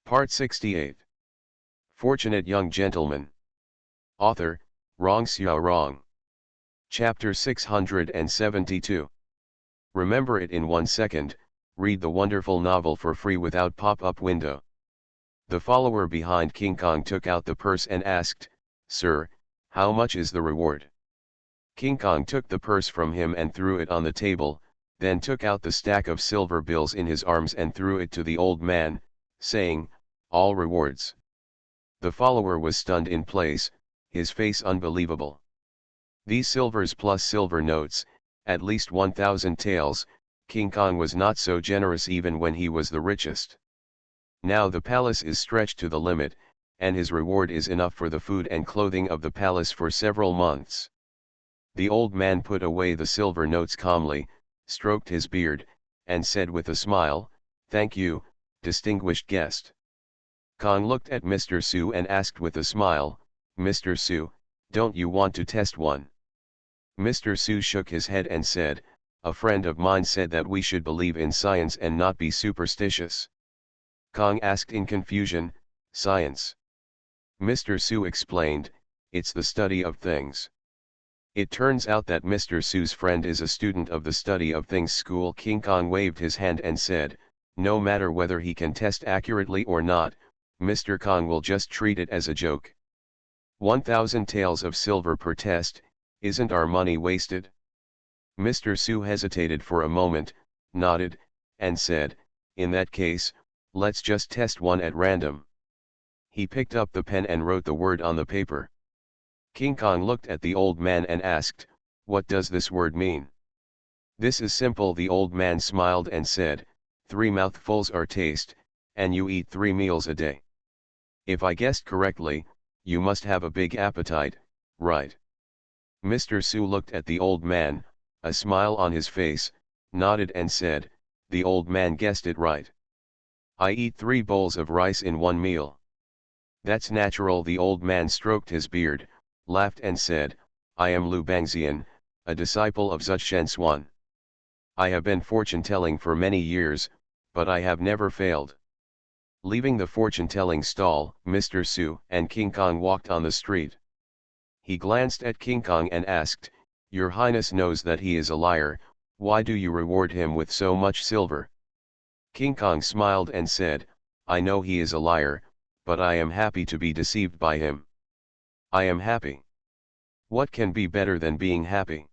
Part 68. Fortunate Young Gentleman. Author, Rong Xiao Rong. Chapter 672. Remember it in 1 second, read the wonderful novel for free without pop-up window. The follower behind King Kong took out the purse and asked, "Sir, how much is the reward?" King Kong took the purse from him and threw it on the table, then took out the stack of silver bills in his arms and threw it to the old man, saying, "All rewards." The follower was stunned in place, his face unbelievable. These silvers plus silver notes, at least 1,000 taels. King Kong was not so generous even when he was the richest. Now the palace is stretched to the limit, and his reward is enough for the food and clothing of the palace for several months. The old man put away the silver notes calmly, stroked his beard, and said with a smile, "Thank you, distinguished guest." Kong looked at Mr. Su and asked with a smile, "Mr. Su, don't you want to test one?" Mr. Su shook his head and said, "A friend of mine said that we should believe in science and not be superstitious." Kong asked in confusion, "Science?" Mr. Su explained, "It's the study of things." It turns out that Mr. Su's friend is a student of the study of things school. King Kong waved his hand and said, "No matter whether he can test accurately or not, Mr. Kong will just treat it as a joke. 1,000 taels of silver per test, isn't our money wasted?" Mr. Su hesitated for a moment, nodded, and said, "In that case, let's just test one at random." He picked up the pen and wrote the word on the paper. King Kong looked at the old man and asked, "What does this word mean?" "This is simple," the old man smiled and said, "3 mouthfuls are taste, and you eat 3 meals a day. If I guessed correctly, you must have a big appetite, right?" Mr. Su looked at the old man, a smile on his face, nodded and said, "The old man guessed it right. I eat 3 bowls of rice in 1 meal." "That's natural." The old man stroked his beard, laughed and said, "I am Lu Bangxian, a disciple of Zhuchen Xuan. I have been fortune-telling for many years, but I have never failed." Leaving the fortune-telling stall, Mr. Su and King Kong walked on the street. He glanced at King Kong and asked, "Your Highness knows that he is a liar, why do you reward him with so much silver?" King Kong smiled and said, "I know he is a liar, but I am happy to be deceived by him. I am happy. What can be better than being happy?"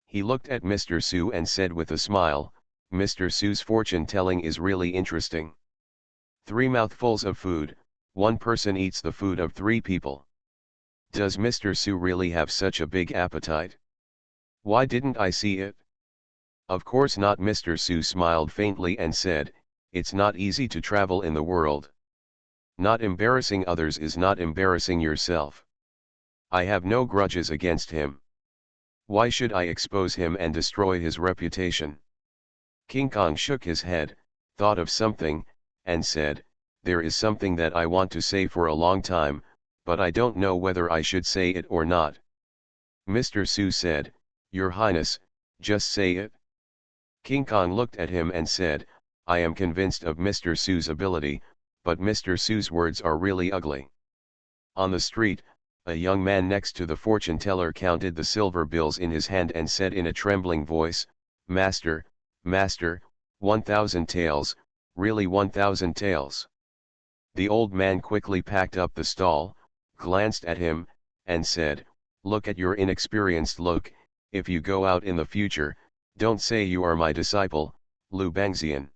He looked at Mr. Su and said with a smile, "Mr. Su's fortune-telling is really interesting. 3 mouthfuls of food, 1 person eats the food of 3 people. Does Mr. Su really have such a big appetite? Why didn't I see it?" "Of course not." Mr. Su smiled faintly and said, "It's not easy to travel in the world. Not embarrassing others is not embarrassing yourself. I have no grudges against him. Why should I expose him and destroy his reputation?" King Kong shook his head, thought of something, and said, "There is something that I want to say for a long time, but I don't know whether I should say it or not." Mr. Su said, "Your Highness, just say it." King Kong looked at him and said, "I am convinced of Mr. Su's ability, but Mr. Su's words are really ugly." On the street, a young man next to the fortune teller counted the silver bills in his hand and said in a trembling voice, "Master, master, 1,000 taels, really 1,000 taels." The old man quickly packed up the stall, glanced at him, and said, "Look at your inexperienced look. If you go out in the future, don't say you are my disciple, Lu Bangxian."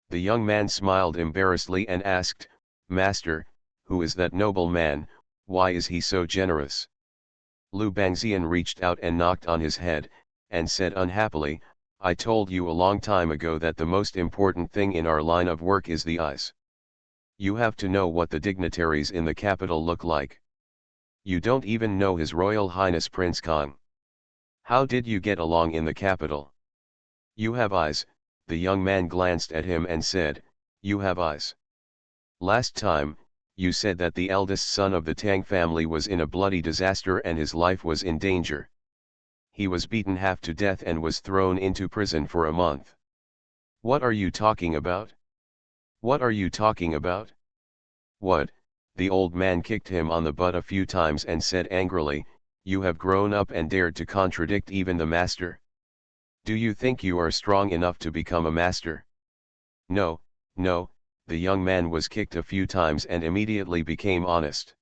The young man smiled embarrassedly and asked, "Master, who is that noble man? Why is he so generous?" Lu Bangxian reached out and knocked on his head, and said unhappily, "I told you a long time ago that the most important thing in our line of work is the eyes. You have to know what the dignitaries in the capital look like. You don't even know His Royal Highness Prince Kong. How did you get along in the capital? You have eyes." The young man glanced at him and said, "You have eyes. Last time, you said that the eldest son of the Tang family was in a bloody disaster and his life was in danger. He was beaten half to death and was thrown into prison for a month. What are you talking about? What are you talking about?" What? The old man kicked him on the butt a few times and said angrily, "You have grown up and dared to contradict even the master? Do you think you are strong enough to become a master?" "No, no," the young man was kicked a few times and immediately became honest.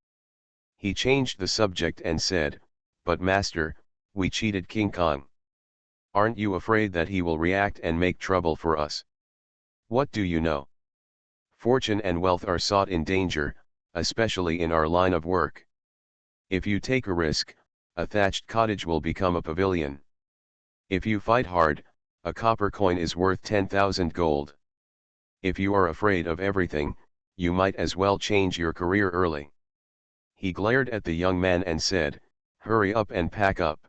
He changed the subject and said, "But master, we cheated King Kong. Aren't you afraid that he will react and make trouble for us? What do you know? Fortune and wealth are sought in danger, especially in our line of work. If you take a risk, a thatched cottage will become a pavilion. If you fight hard, a copper coin is worth 10,000 gold. If you are afraid of everything, you might as well change your career early." He glared at the young man and said, "Hurry up and pack up.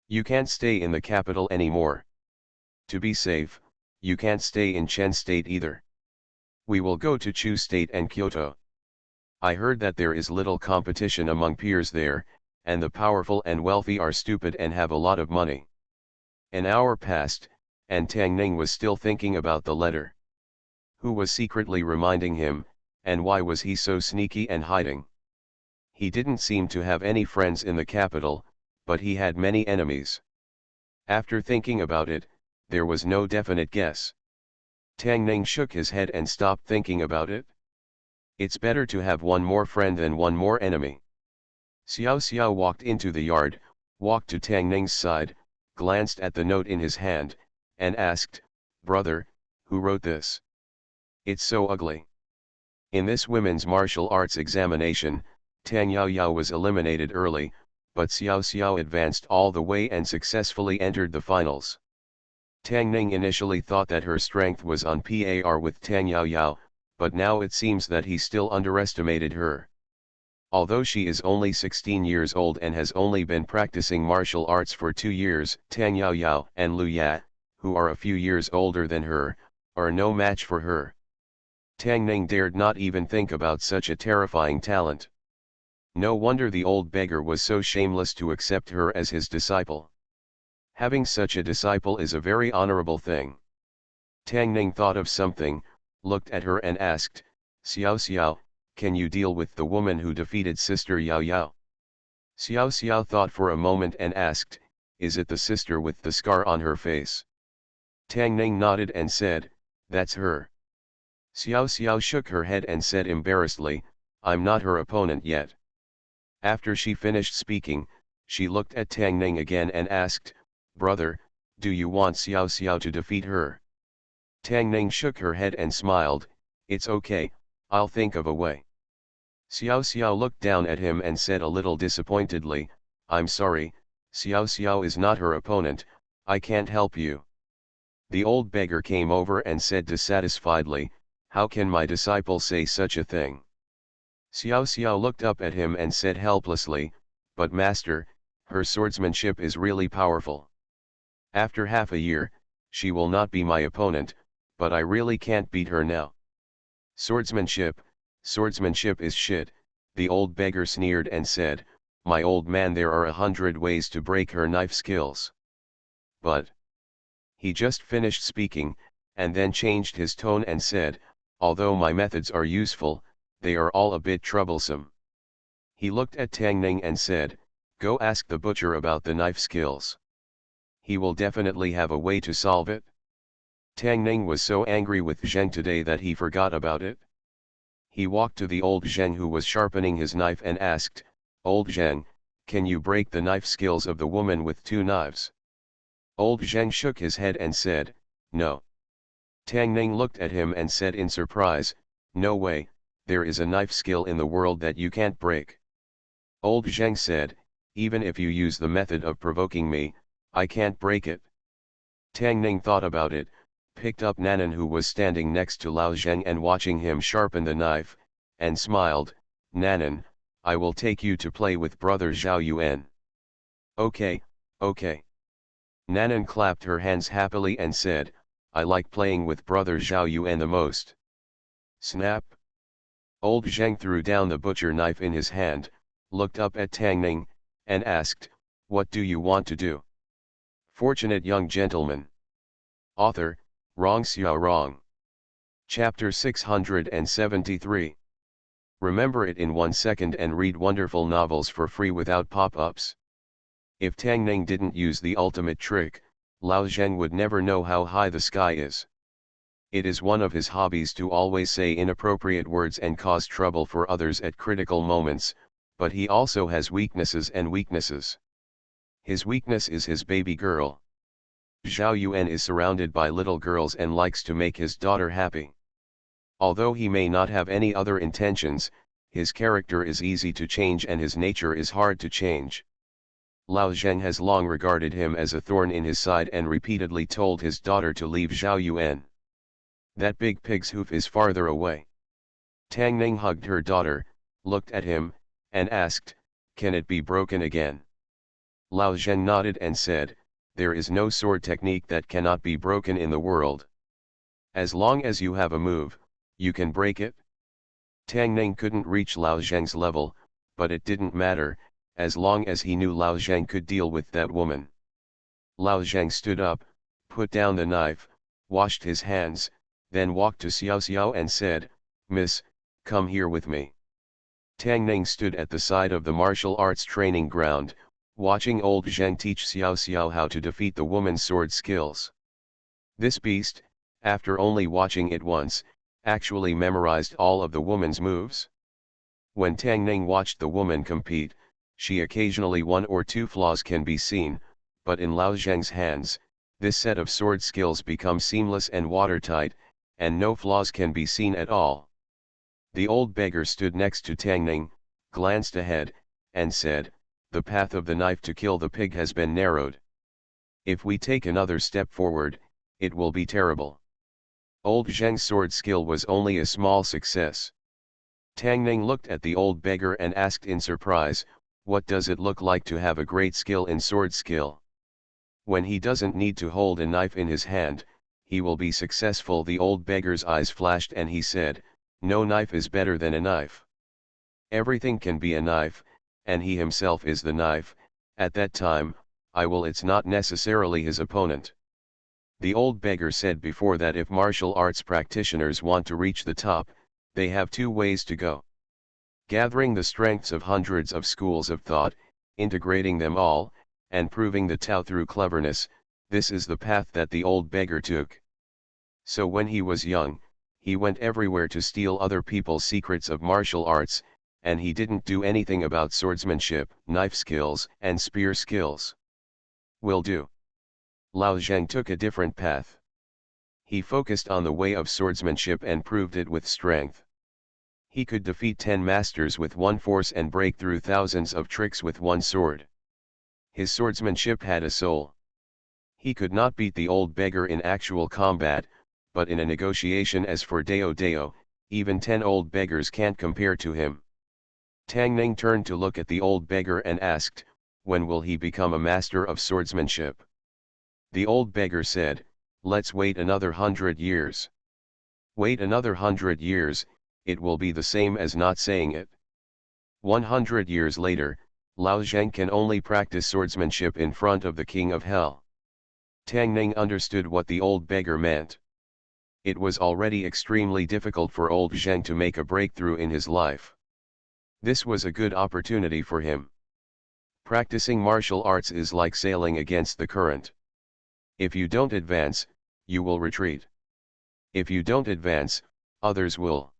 You can't stay in the capital anymore. To be safe, you can't stay in Chen State either. We will go to Chu State and Kyoto. I heard that there is little competition among peers there, and the powerful and wealthy are stupid and have a lot of money." An hour passed, and Tang Ning was still thinking about the letter. Who was secretly reminding him, and why was he so sneaky and hiding? He didn't seem to have any friends in the capital, but he had many enemies. After thinking about it, there was no definite guess. Tang Ning shook his head and stopped thinking about it. It's better to have one more friend than one more enemy. Xiao Xiao walked into the yard, walked to Tang Ning's side, glanced at the note in his hand, and asked, "Brother, who wrote this? It's so ugly." In this women's martial arts examination, Tang Yao Yao was eliminated early, but Xiao Xiao advanced all the way and successfully entered the finals. Tang Ning initially thought that her strength was on par with Tang Yao Yao, but now it seems that he still underestimated her. Although she is only 16 years old and has only been practicing martial arts for 2 years, Tang Yao Yao and Lu Ya, who are a few years older than her, are no match for her. Tang Ning dared not even think about such a terrifying talent. No wonder the old beggar was so shameless to accept her as his disciple. Having such a disciple is a very honorable thing. Tang Ning thought of something, looked at her and asked, "Xiao Xiao, can you deal with the woman who defeated Sister Yao Yao?" Xiao Xiao thought for a moment and asked, "Is it the sister with the scar on her face?" Tang Ning nodded and said, "That's her." Xiao Xiao shook her head and said embarrassedly, "I'm not her opponent yet." After she finished speaking, she looked at Tang Ning again and asked, "Brother, do you want Xiao Xiao to defeat her?" Tang Ning shook her head and smiled, "It's okay, I'll think of a way." Xiao Xiao looked down at him and said a little disappointedly, "I'm sorry, Xiao Xiao is not her opponent, I can't help you." The old beggar came over and said dissatisfiedly, "How can my disciple say such a thing?" Xiao Xiao looked up at him and said helplessly, "But master, her swordsmanship is really powerful. After half a year, she will not be my opponent, but I really can't beat her now." Swordsmanship is shit," the old beggar sneered and said, "My old man, there are 100 ways to break her knife skills." But he just finished speaking, and then changed his tone and said, "Although my methods are useful, they are all a bit troublesome." He looked at Tang Ning and said, "Go ask the butcher about the knife skills. He will definitely have a way to solve it." Tang Ning was so angry with Zheng today that he forgot about it. He walked to the old Zheng who was sharpening his knife and asked, "Old Zheng, can you break the knife skills of the woman with 2 knives?" Old Zheng shook his head and said, "No." Tang Ning looked at him and said in surprise, "No way, there is a knife skill in the world that you can't break." Old Zheng said, "Even if you use the method of provoking me, I can't break it." Tang Ning thought about it, picked up Nanan who was standing next to Lao Zheng and watching him sharpen the knife, and smiled, "Nanan, I will take you to play with brother Zhao Yuan." "Okay, okay." Nanan clapped her hands happily and said, "I like playing with brother Zhao Yuan the most." Snap! Old Zheng threw down the butcher knife in his hand, looked up at Tang Ning, and asked, "What do you want to do?" Fortunate young gentleman. Author, Rong Xiao Rong. Chapter 673. Remember it in 1 second and read wonderful novels for free without pop-ups. If Tang Ning didn't use the ultimate trick, Lao Zheng would never know how high the sky is. It is one of his hobbies to always say inappropriate words and cause trouble for others at critical moments, but he also has weaknesses and weaknesses. His weakness is his baby girl. Zhao Yuan is surrounded by little girls and likes to make his daughter happy. Although he may not have any other intentions, his character is easy to change and his nature is hard to change. Lao Zheng has long regarded him as a thorn in his side and repeatedly told his daughter to leave Zhao Yuan. That big pig's hoof is farther away. Tang Ning hugged her daughter, looked at him, and asked, "Can it be broken again?" Lao Zheng nodded and said, "There is no sword technique that cannot be broken in the world. As long as you have a move, you can break it." Tang Ning couldn't reach Lao Zheng's level, but it didn't matter, as long as he knew Lao Zheng could deal with that woman. Lao Zheng stood up, put down the knife, washed his hands, then walked to Xiao Xiao and said, "Miss, come here with me." Tang Ning stood at the side of the martial arts training ground, watching old Zheng teach Xiao Xiao how to defeat the woman's sword skills. This beast, after only watching it once, actually memorized all of the woman's moves. When Tang Ning watched the woman compete, she occasionally one or two flaws can be seen, but in Lao Zheng's hands, this set of sword skills become seamless and watertight, and no flaws can be seen at all. The old beggar stood next to Tang Ning, glanced ahead, and said, "The path of the knife to kill the pig has been narrowed. If we take another step forward, it will be terrible." Old Zheng's sword skill was only a small success. Tang Ning looked at the old beggar and asked in surprise, "What does it look like to have a great skill in sword skill? When he doesn't need to hold a knife in his hand, he will be successful." The old beggar's eyes flashed and he said, "No knife is better than a knife. Everything can be a knife, and he himself is the knife. At that time, it's not necessarily his opponent." The old beggar said before that if martial arts practitioners want to reach the top, they have two ways to go. Gathering the strengths of hundreds of schools of thought, integrating them all, and proving the Tao through cleverness, this is the path that the old beggar took. So when he was young, he went everywhere to steal other people's secrets of martial arts, and he didn't do anything about swordsmanship, knife skills, and spear skills. Will do. Lao Zheng took a different path. He focused on the way of swordsmanship and proved it with strength. He could defeat 10 masters with one force and break through thousands of tricks with one sword. His swordsmanship had a soul. He could not beat the old beggar in actual combat, but in a negotiation as for Deo Deo, even 10 old beggars can't compare to him. Tang Ning turned to look at the old beggar and asked, "When will he become a master of swordsmanship?" The old beggar said, "Let's wait another 100 years. Wait another 100 years, it will be the same as not saying it." 100 years later, Lao Zheng can only practice swordsmanship in front of the king of hell. Tang Ning understood what the old beggar meant. It was already extremely difficult for old Zheng to make a breakthrough in his life. This was a good opportunity for him. Practicing martial arts is like sailing against the current. If you don't advance, you will retreat. If you don't advance, others will.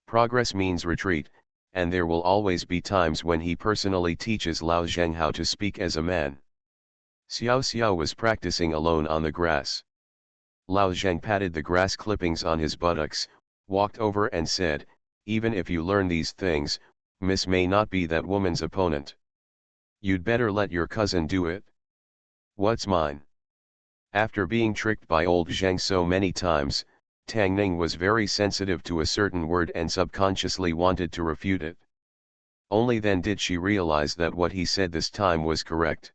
Progress means retreat, and there will always be times when he personally teaches Lao Zheng how to speak as a man. Xiao Xiao was practicing alone on the grass. Lao Zheng patted the grass clippings on his buttocks, walked over and said, "Even if you learn these things, Miss may not be that woman's opponent. You'd better let your cousin do it." "What's mine?" After being tricked by old Zheng so many times, Tang Ning was very sensitive to a certain word and subconsciously wanted to refute it. Only then did she realize that what he said this time was correct.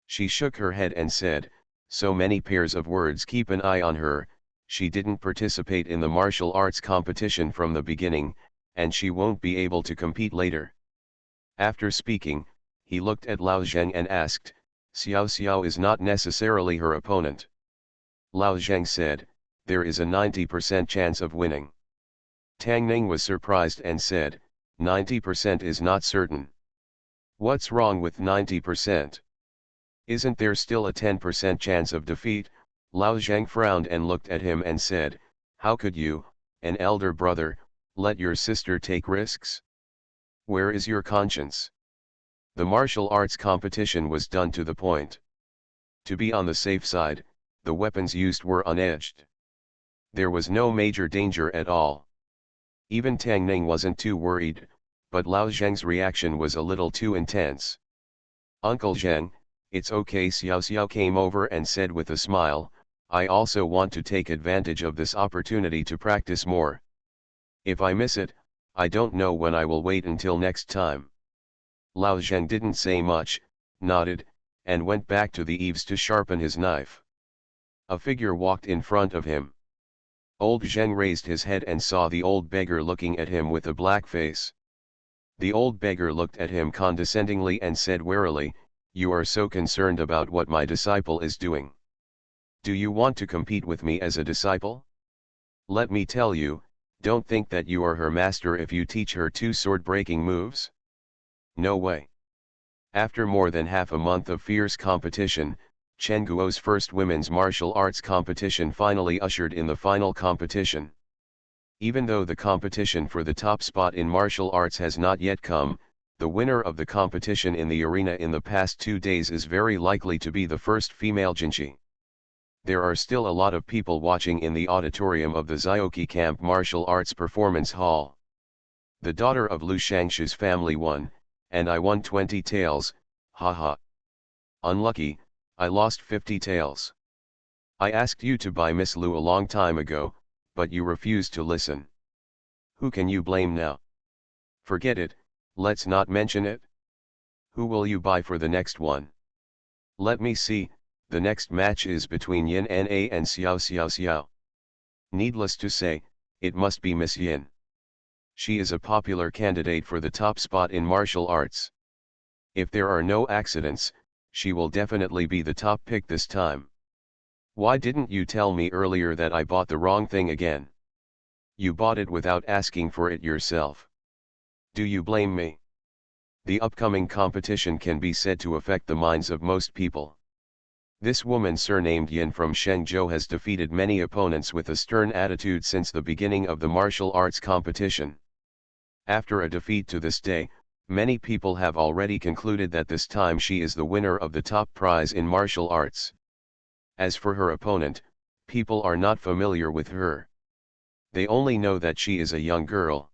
She shook her head and said, "So many pairs of words, keep an eye on her. She didn't participate in the martial arts competition from the beginning, and she won't be able to compete later." After speaking, he looked at Lao Zheng and asked, "Xiao Xiao is not necessarily her opponent." Lao Zheng said, "There is a 90% chance of winning." Tang Ning was surprised and said, 90% is not certain. What's wrong with 90%? Isn't there still a 10% chance of defeat? Lao Zhang frowned and looked at him and said, how could you, an elder brother, let your sister take risks? Where is your conscience? The martial arts competition was done to the point. To be on the safe side, the weapons used were unedged. There was no major danger at all. Even Tang Ning wasn't too worried, but Lao Zheng's reaction was a little too intense. Uncle Zheng, it's okay. Xiao Xiao came over and said with a smile, I also want to take advantage of this opportunity to practice more. If I miss it, I don't know when I will wait until next time. Lao Zheng didn't say much, nodded, and went back to the eaves to sharpen his knife. A figure walked in front of him. Old Zheng raised his head and saw the old beggar looking at him with a black face. The old beggar looked at him condescendingly and said warily, you are so concerned about what my disciple is doing. Do you want to compete with me as a disciple? Let me tell you, don't think that you are her master if you teach her 2 sword-breaking moves. No way. After more than half a month of fierce competition, Chen Guo's first women's martial arts competition finally ushered in the final competition. Even though the competition for the top spot in martial arts has not yet come, the winner of the competition in the arena in the past 2 days is very likely to be the first female jinchi. There are still a lot of people watching in the auditorium of the Zioki Camp Martial Arts Performance Hall. The daughter of Lu Shangshu's family won, and I won 20 taels, haha. Unlucky, I lost 50 taels. I asked you to buy Miss Lu a long time ago, but you refused to listen. Who can you blame now? Forget it, let's not mention it. Who will you buy for the next one? Let me see, the next match is between Yin Na and Xiao Xiao Xiao. Needless to say, it must be Miss Yin. She is a popular candidate for the top spot in martial arts. If there are no accidents, she will definitely be the top pick this time. Why didn't you tell me earlier that I bought the wrong thing again? You bought it without asking for it yourself. Do you blame me? The upcoming competition can be said to affect the minds of most people. This woman surnamed Yin from Shenzhou has defeated many opponents with a stern attitude since the beginning of the martial arts competition. After a defeat to this day, many people have already concluded that this time she is the winner of the top prize in martial arts. As for her opponent, people are not familiar with her. They only know that she is a young girl.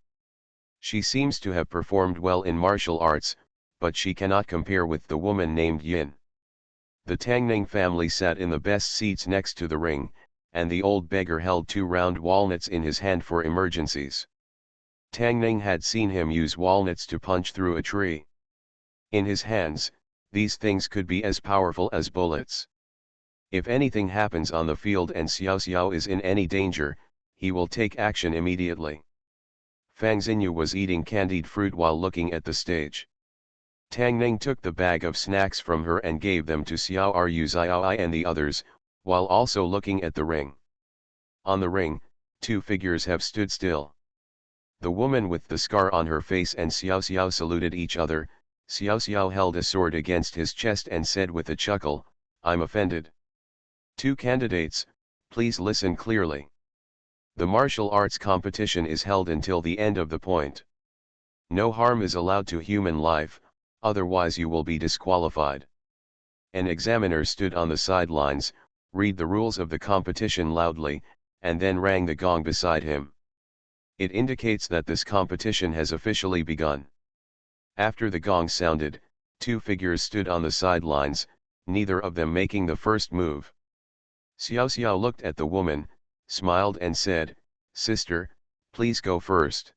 She seems to have performed well in martial arts, but she cannot compare with the woman named Yin. The Tangning family sat in the best seats next to the ring, and the old beggar held 2 round walnuts in his hand for emergencies. Tangning had seen him use walnuts to punch through a tree. In his hands, these things could be as powerful as bullets. If anything happens on the field and Xiao Xiao is in any danger, he will take action immediately. Fang Xinyu was eating candied fruit while looking at the stage. Tang Ning took the bag of snacks from her and gave them to Xiao Ru Xiaoi and the others, while also looking at the ring. On the ring, 2 figures have stood still. The woman with the scar on her face and Xiao Xiao saluted each other. Xiao Xiao held a sword against his chest and said with a chuckle, I'm offended. 2 candidates, please listen clearly. The martial arts competition is held until the end of the point. No harm is allowed to human life, otherwise you will be disqualified. An examiner stood on the sidelines, read the rules of the competition loudly, and then rang the gong beside him. It indicates that this competition has officially begun. After the gong sounded, 2 figures stood on the sidelines, neither of them making the first move. Xiao Xiao looked at the woman, smiled and said, Sister, please go first.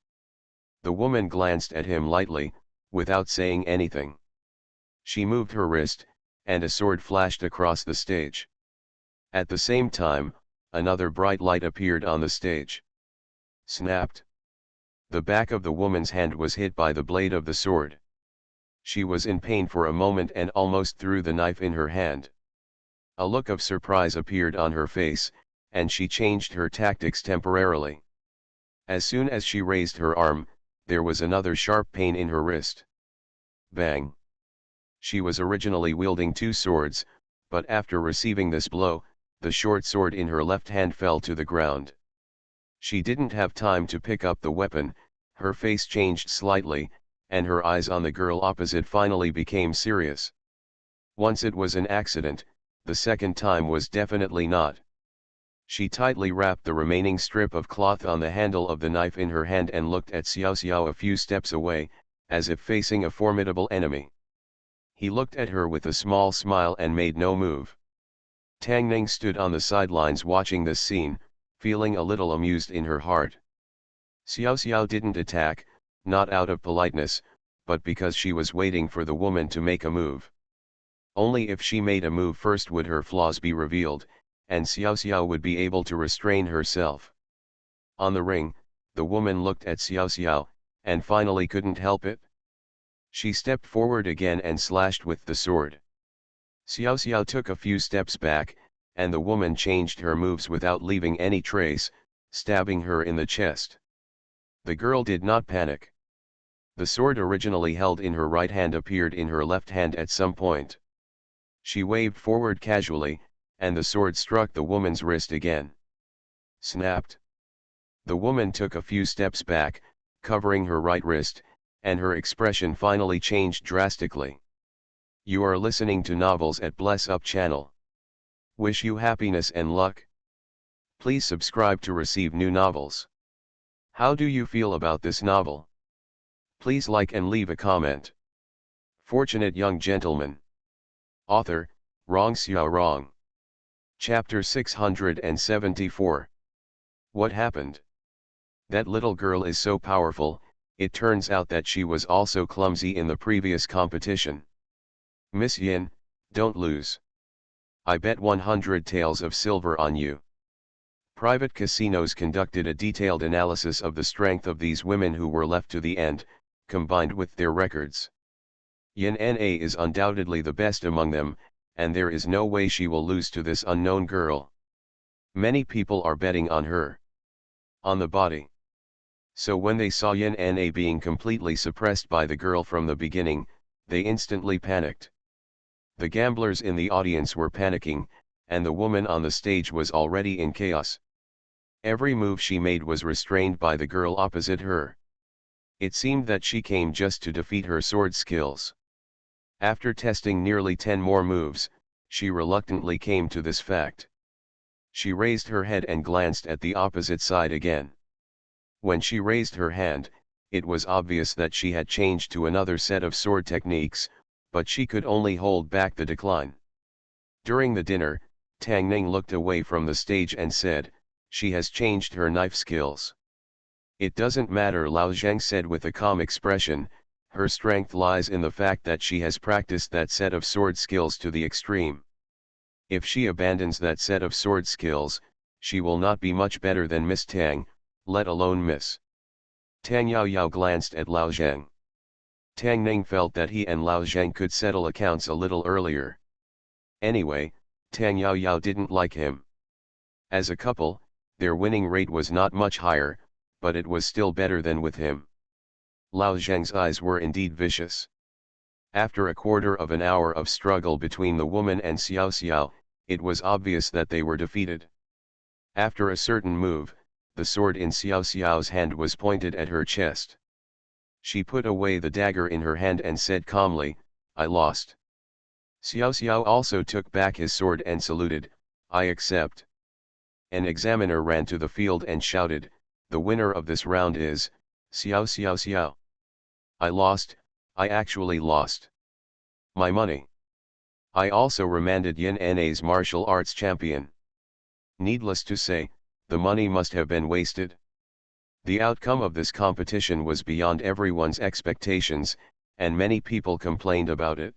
The woman glanced at him lightly, without saying anything. She moved her wrist, and a sword flashed across the stage. At the same time, another bright light appeared on the stage. Snapped. The back of the woman's hand was hit by the blade of the sword. She was in pain for a moment and almost threw the knife in her hand. A look of surprise appeared on her face, and she changed her tactics temporarily. As soon as she raised her arm, there was another sharp pain in her wrist. Bang! She was originally wielding two swords, but after receiving this blow, the short sword in her left hand fell to the ground. She didn't have time to pick up the weapon, her face changed slightly, and her eyes on the girl opposite finally became serious. Once it was an accident, the second time was definitely not. She tightly wrapped the remaining strip of cloth on the handle of the knife in her hand and looked at Xiao Xiao a few steps away, as if facing a formidable enemy. He looked at her with a small smile and made no move. Tang Ning stood on the sidelines watching this scene, feeling a little amused in her heart. Xiao Xiao didn't attack, not out of politeness, but because she was waiting for the woman to make a move. Only if she made a move first would her flaws be revealed, and Xiao Xiao would be able to restrain herself. On the ring, the woman looked at Xiao Xiao, and finally couldn't help it. She stepped forward again and slashed with the sword. Xiao Xiao took a few steps back, and the woman changed her moves without leaving any trace, stabbing her in the chest. The girl did not panic. The sword originally held in her right hand appeared in her left hand at some point. She waved forward casually, and the sword struck the woman's wrist again. Snapped. The woman took a few steps back, covering her right wrist, and her expression finally changed drastically. You are listening to novels at Bless Up channel. Wish you happiness and luck. Please subscribe to receive new novels. How do you feel about this novel? Please like and leave a comment. Fortunate Young Gentleman. Author, Rong Xiao Rong. Chapter 674. What happened? That little girl is so powerful, it turns out that she was also clumsy in the previous competition. Miss Yin, don't lose. I bet 100 taels of silver on you. Private casinos conducted a detailed analysis of the strength of these women who were left to the end, combined with their records. Yin Na is undoubtedly the best among them, and there is no way she will lose to this unknown girl. Many people are betting on her. On the body. So when they saw Yin Na being completely suppressed by the girl from the beginning, they instantly panicked. The gamblers in the audience were panicking, and the woman on the stage was already in chaos. Every move she made was restrained by the girl opposite her. It seemed that she came just to defeat her sword skills. After testing nearly 10 more moves, she reluctantly came to this fact. She raised her head and glanced at the opposite side again. When she raised her hand, it was obvious that she had changed to another set of sword techniques, but she could only hold back the decline. During the dinner, Tang Ning looked away from the stage and said, "She has changed her knife skills." "It doesn't matter," Lao Zheng said with a calm expression, "her strength lies in the fact that she has practiced that set of sword skills to the extreme. If she abandons that set of sword skills, she will not be much better than Miss Tang, let alone Miss." Tang Yao Yao glanced at Lao Zheng. Tang Ning felt that he and Lao Zheng could settle accounts a little earlier. Anyway, Tang Yao Yao didn't like him. As a couple, their winning rate was not much higher, but it was still better than with him. Lao Zheng's eyes were indeed vicious. After a quarter of an hour of struggle between the woman and Xiao Xiao, it was obvious that they were defeated. After a certain move, the sword in Xiao Xiao's hand was pointed at her chest. She put away the dagger in her hand and said calmly, "I lost." Xiao Xiao also took back his sword and saluted, "I accept." An examiner ran to the field and shouted, "The winner of this round is, Xiao Xiao Xiao." "I lost, I actually lost. My money." I also remanded Yin Na's martial arts champion. Needless to say, the money must have been wasted. The outcome of this competition was beyond everyone's expectations, and many people complained about it.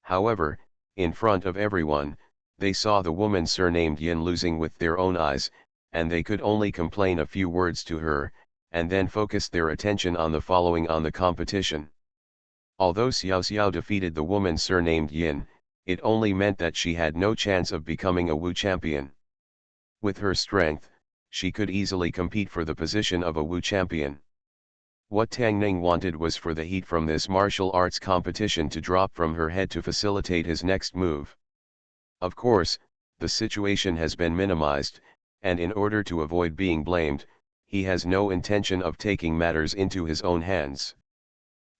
However, in front of everyone, they saw the woman surnamed Yin losing with their own eyes, and they could only complain a few words to her, and then focused their attention on the following on the competition. Although Xiao Xiao defeated the woman surnamed Yin, it only meant that she had no chance of becoming a Wu champion. With her strength, she could easily compete for the position of a Wu champion. What Tang Ning wanted was for the heat from this martial arts competition to drop from her head to facilitate his next move. Of course, the situation has been minimized, and in order to avoid being blamed, he has no intention of taking matters into his own hands.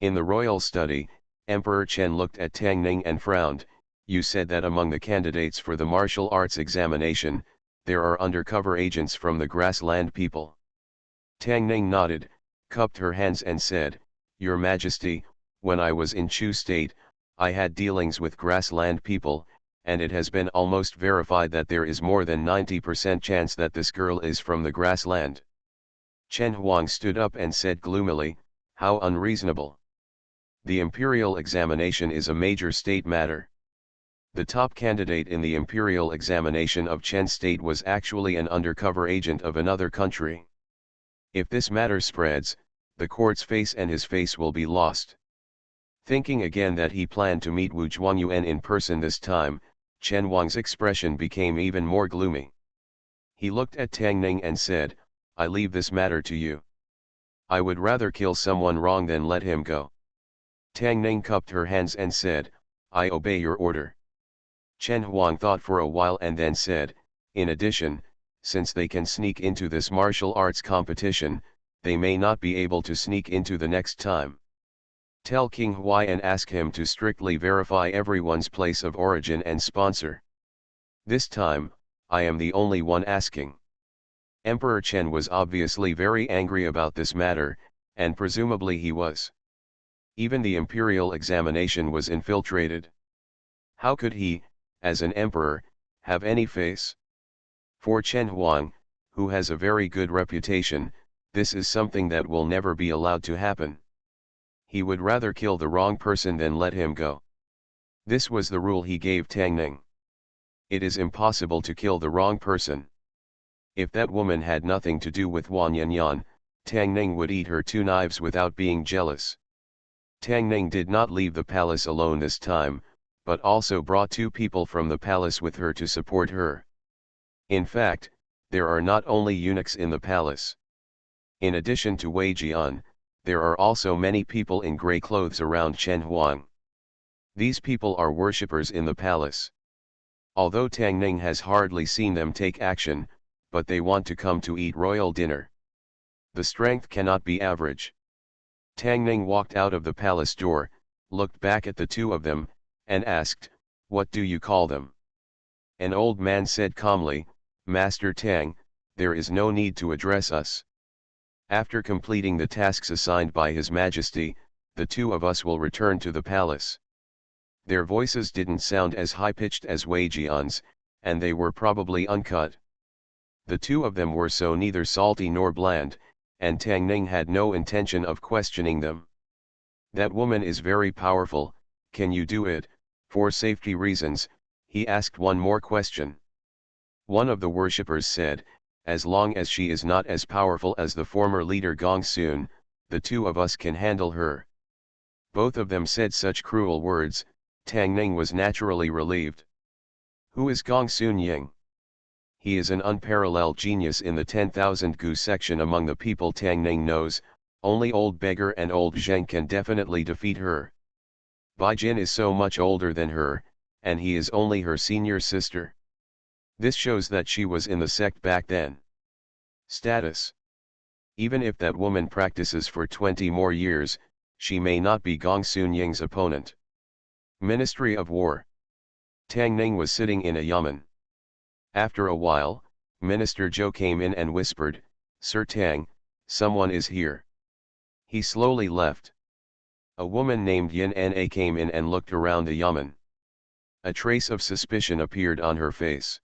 In the royal study, Emperor Chen looked at Tang Ning and frowned. You said that among the candidates for the martial arts examination, there are undercover agents from the grassland people. Tang Ning nodded, cupped her hands and said, Your Majesty, when I was in Chu State, I had dealings with grassland people, and it has been almost verified that there is more than 90% chance that this girl is from the grassland. Chen Huang stood up and said gloomily, How unreasonable. The imperial examination is a major state matter. The top candidate in the imperial examination of Chen State was actually an undercover agent of another country. If this matter spreads, the court's face and his face will be lost. Thinking again that he planned to meet Wu Zhuangyuan in person this time, Chen Wang's expression became even more gloomy. He looked at Tang Ning and said, I leave this matter to you. I would rather kill someone wrong than let him go. Tang Ning cupped her hands and said, I obey your order. Chen Huang thought for a while and then said, in addition, since they can sneak into this martial arts competition, they may not be able to sneak into the next time. Tell King Huai and ask him to strictly verify everyone's place of origin and sponsor. This time, I am the only one asking. Emperor Chen was obviously very angry about this matter, and presumably he was. Even the imperial examination was infiltrated. How could he, as an emperor, have any face? For Chen Huang, who has a very good reputation, this is something that will never be allowed to happen. He would rather kill the wrong person than let him go. This was the rule he gave Tang Ning. It is impossible to kill the wrong person. If that woman had nothing to do with Wan Yanyan, Tang Ning would eat her 2 knives without being jealous. Tang Ning did not leave the palace alone this time, but also brought 2 people from the palace with her to support her. In fact, there are not only eunuchs in the palace. In addition to Wei Jian, there are also many people in grey clothes around Chen Huang. These people are worshippers in the palace. Although Tang Ning has hardly seen them take action, but they want to come to eat royal dinner. The strength cannot be average. Tang Ning walked out of the palace door, looked back at the 2 of them, and asked, What do you call them? An old man said calmly, Master Tang, there is no need to address us. After completing the tasks assigned by His Majesty, the 2 of us will return to the palace. Their voices didn't sound as high-pitched as Wei Jian's, and they were probably uncut. The 2 of them were so neither salty nor bland, and Tang Ning had no intention of questioning them. That woman is very powerful, can you do it? For safety reasons, he asked one more question. One of the worshippers said, as long as she is not as powerful as the former leader Gong Sun, the 2 of us can handle her. Both of them said such cruel words, Tang Ning was naturally relieved. Who is Gong Sun Ying? He is an unparalleled genius in the 10,000 gu section among the people Tang Ning knows, only old beggar and old Zheng can definitely defeat her. Bai Jin is so much older than her, and he is only her senior sister. This shows that she was in the sect back then. Status. Even if that woman practices for 20 more years, she may not be Gong Sun Ying's opponent. Ministry of War. Tang Ning was sitting in a yamen. After a while, Minister Zhou came in and whispered, Sir Tang, someone is here. He slowly left. A woman named Yin Na came in and looked around the yamen. A trace of suspicion appeared on her face.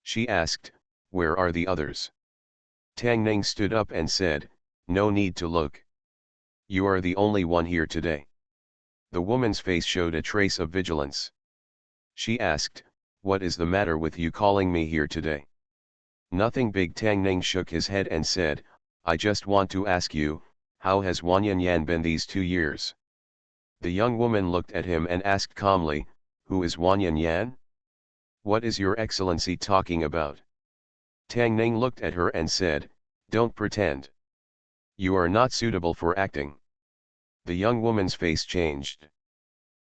She asked, Where are the others? Tang Ning stood up and said, No need to look. You are the only one here today. The woman's face showed a trace of vigilance. She asked, What is the matter with you calling me here today? Nothing big. Tang Ning shook his head and said, I just want to ask you, how has Wan Yanyan been these 2 years? The young woman looked at him and asked calmly, Who is Wan Yanyan? What is your excellency talking about? Tang Ning looked at her and said, "Don't pretend. You are not suitable for acting." The young woman's face changed.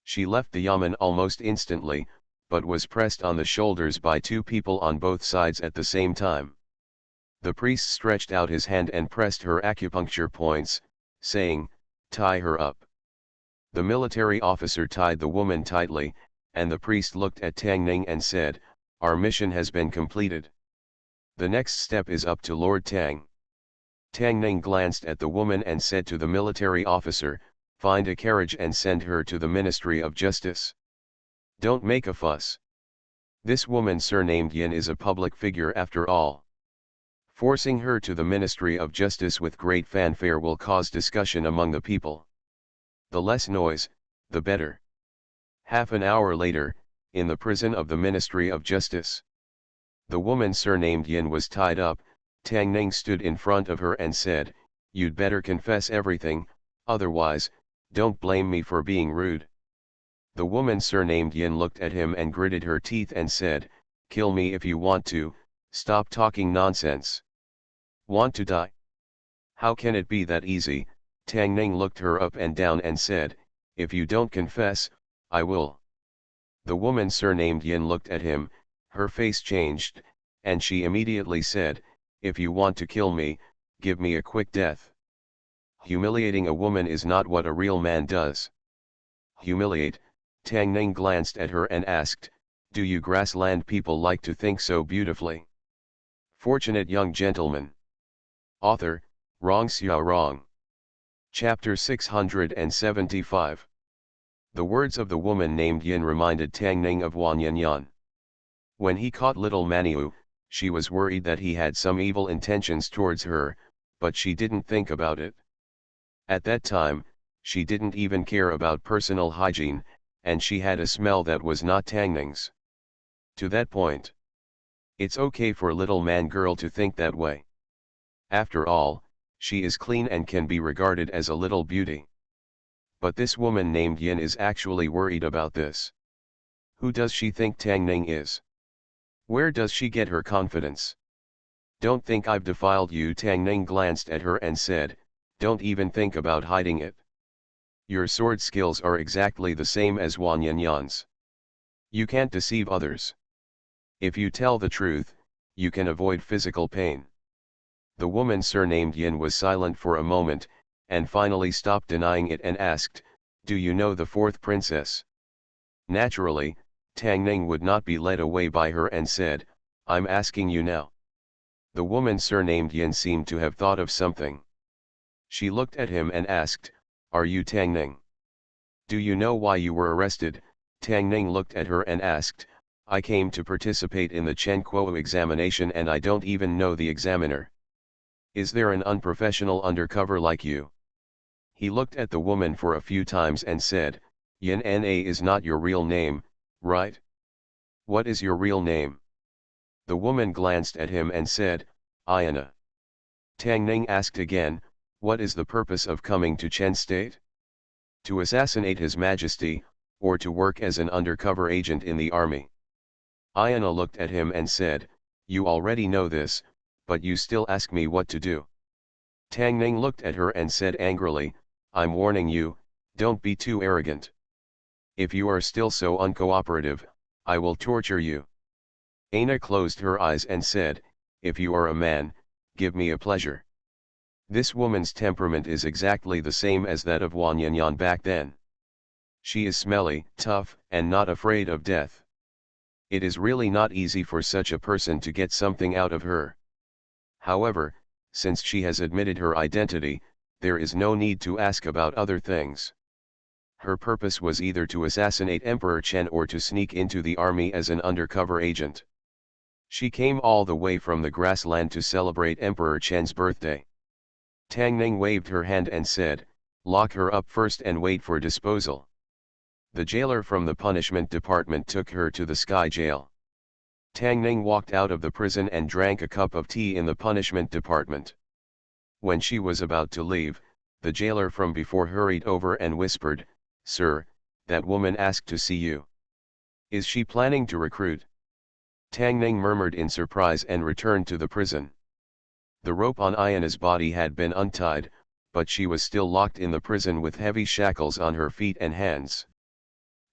She left the yamen almost instantly, but was pressed on the shoulders by two people on both sides at the same time. The priest stretched out his hand and pressed her acupuncture points, saying, "Tie her up." The military officer tied the woman tightly, and the priest looked at Tang Ning and said, "Our mission has been completed. The next step is up to Lord Tang." Tang Ning glanced at the woman and said to the military officer, "Find a carriage and send her to the Ministry of Justice. Don't make a fuss. This woman surnamed Yin is a public figure after all. Forcing her to the Ministry of Justice with great fanfare will cause discussion among the people. The less noise, the better." Half an hour later, in the prison of the Ministry of Justice, the woman surnamed Yin was tied up. Tang Ning stood in front of her and said, "You'd better confess everything, otherwise, don't blame me for being rude." The woman surnamed Yin looked at him and gritted her teeth and said, "Kill me if you want to, stop talking nonsense." "Want to die? How can it be that easy?" Tang Ning looked her up and down and said, "If you don't confess, I will." The woman surnamed Yin looked at him, her face changed, and she immediately said, "If you want to kill me, give me a quick death." Humiliating a woman is not what a real man does. Humiliate? Tang Ning glanced at her and asked, "Do you grassland people like to think so beautifully?" Fortunate young gentleman. Author, Rong Xiao Rong. Chapter 675. The words of the woman named Yin reminded Tang Ning of Wan Yanyan. When he caught little Maniu, she was worried that he had some evil intentions towards her, but she didn't think about it. At that time, she didn't even care about personal hygiene, and she had a smell that was not Tang Ning's. To that point, it's okay for little man girl to think that way. After all, she is clean and can be regarded as a little beauty. But this woman named Yin is actually worried about this. Who does she think Tang Ning is? Where does she get her confidence? "Don't think I've defiled you." Tang Ning glanced at her and said, "Don't even think about hiding it. Your sword skills are exactly the same as Wan Yanyan's. You can't deceive others. If you tell the truth, you can avoid physical pain." The woman surnamed Yin was silent for a moment, and finally stopped denying it and asked, "Do you know the fourth princess?" Naturally, Tang Ning would not be led away by her and said, "I'm asking you now." The woman surnamed Yin seemed to have thought of something. She looked at him and asked, "Are you Tang Ning? Do you know why you were arrested?" Tang Ning looked at her and asked, "I came to participate in the Chen Kuo examination and I don't even know the examiner. Is there an unprofessional undercover like you?" He looked at the woman for a few times and said, "Yin Na is not your real name, right? What is your real name?" The woman glanced at him and said, "Ayana." Tang Ning asked again, "What is the purpose of coming to Chen State? To assassinate His Majesty, or to work as an undercover agent in the army?" Ayana looked at him and said, "You already know this, but you still ask me what to do." Tang Ning looked at her and said angrily, "I'm warning you, don't be too arrogant. If you are still so uncooperative, I will torture you." Aina closed her eyes and said, "If you are a man, give me a pleasure." This woman's temperament is exactly the same as that of Wan Yanyan back then. She is smelly, tough, and not afraid of death. It is really not easy for such a person to get something out of her. However, since she has admitted her identity, there is no need to ask about other things. Her purpose was either to assassinate Emperor Chen or to sneak into the army as an undercover agent. She came all the way from the grassland to celebrate Emperor Chen's birthday. Tang Ning waved her hand and said, "Lock her up first and wait for disposal." The jailer from the punishment department took her to the Sky Jail. Tang Ning walked out of the prison and drank a cup of tea in the punishment department. When she was about to leave, the jailer from before hurried over and whispered, "Sir, that woman asked to see you. Is she planning to recruit?" Tang Ning murmured in surprise and returned to the prison. The rope on Ayana's body had been untied, but she was still locked in the prison with heavy shackles on her feet and hands.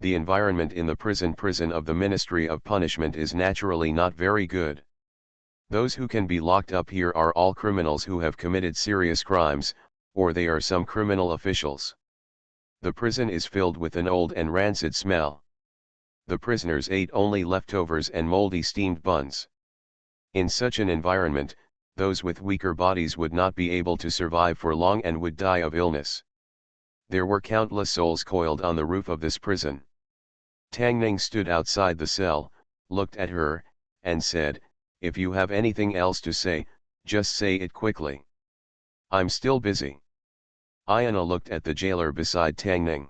The environment in the prison of the Ministry of Punishment is naturally not very good. Those who can be locked up here are all criminals who have committed serious crimes, or they are some criminal officials. The prison is filled with an old and rancid smell. The prisoners ate only leftovers and moldy steamed buns. In such an environment, those with weaker bodies would not be able to survive for long and would die of illness. There were countless souls coiled on the roof of this prison. Tang Ning stood outside the cell, looked at her, and said, "If you have anything else to say, just say it quickly. I'm still busy." Ayana looked at the jailer beside Tang Ning.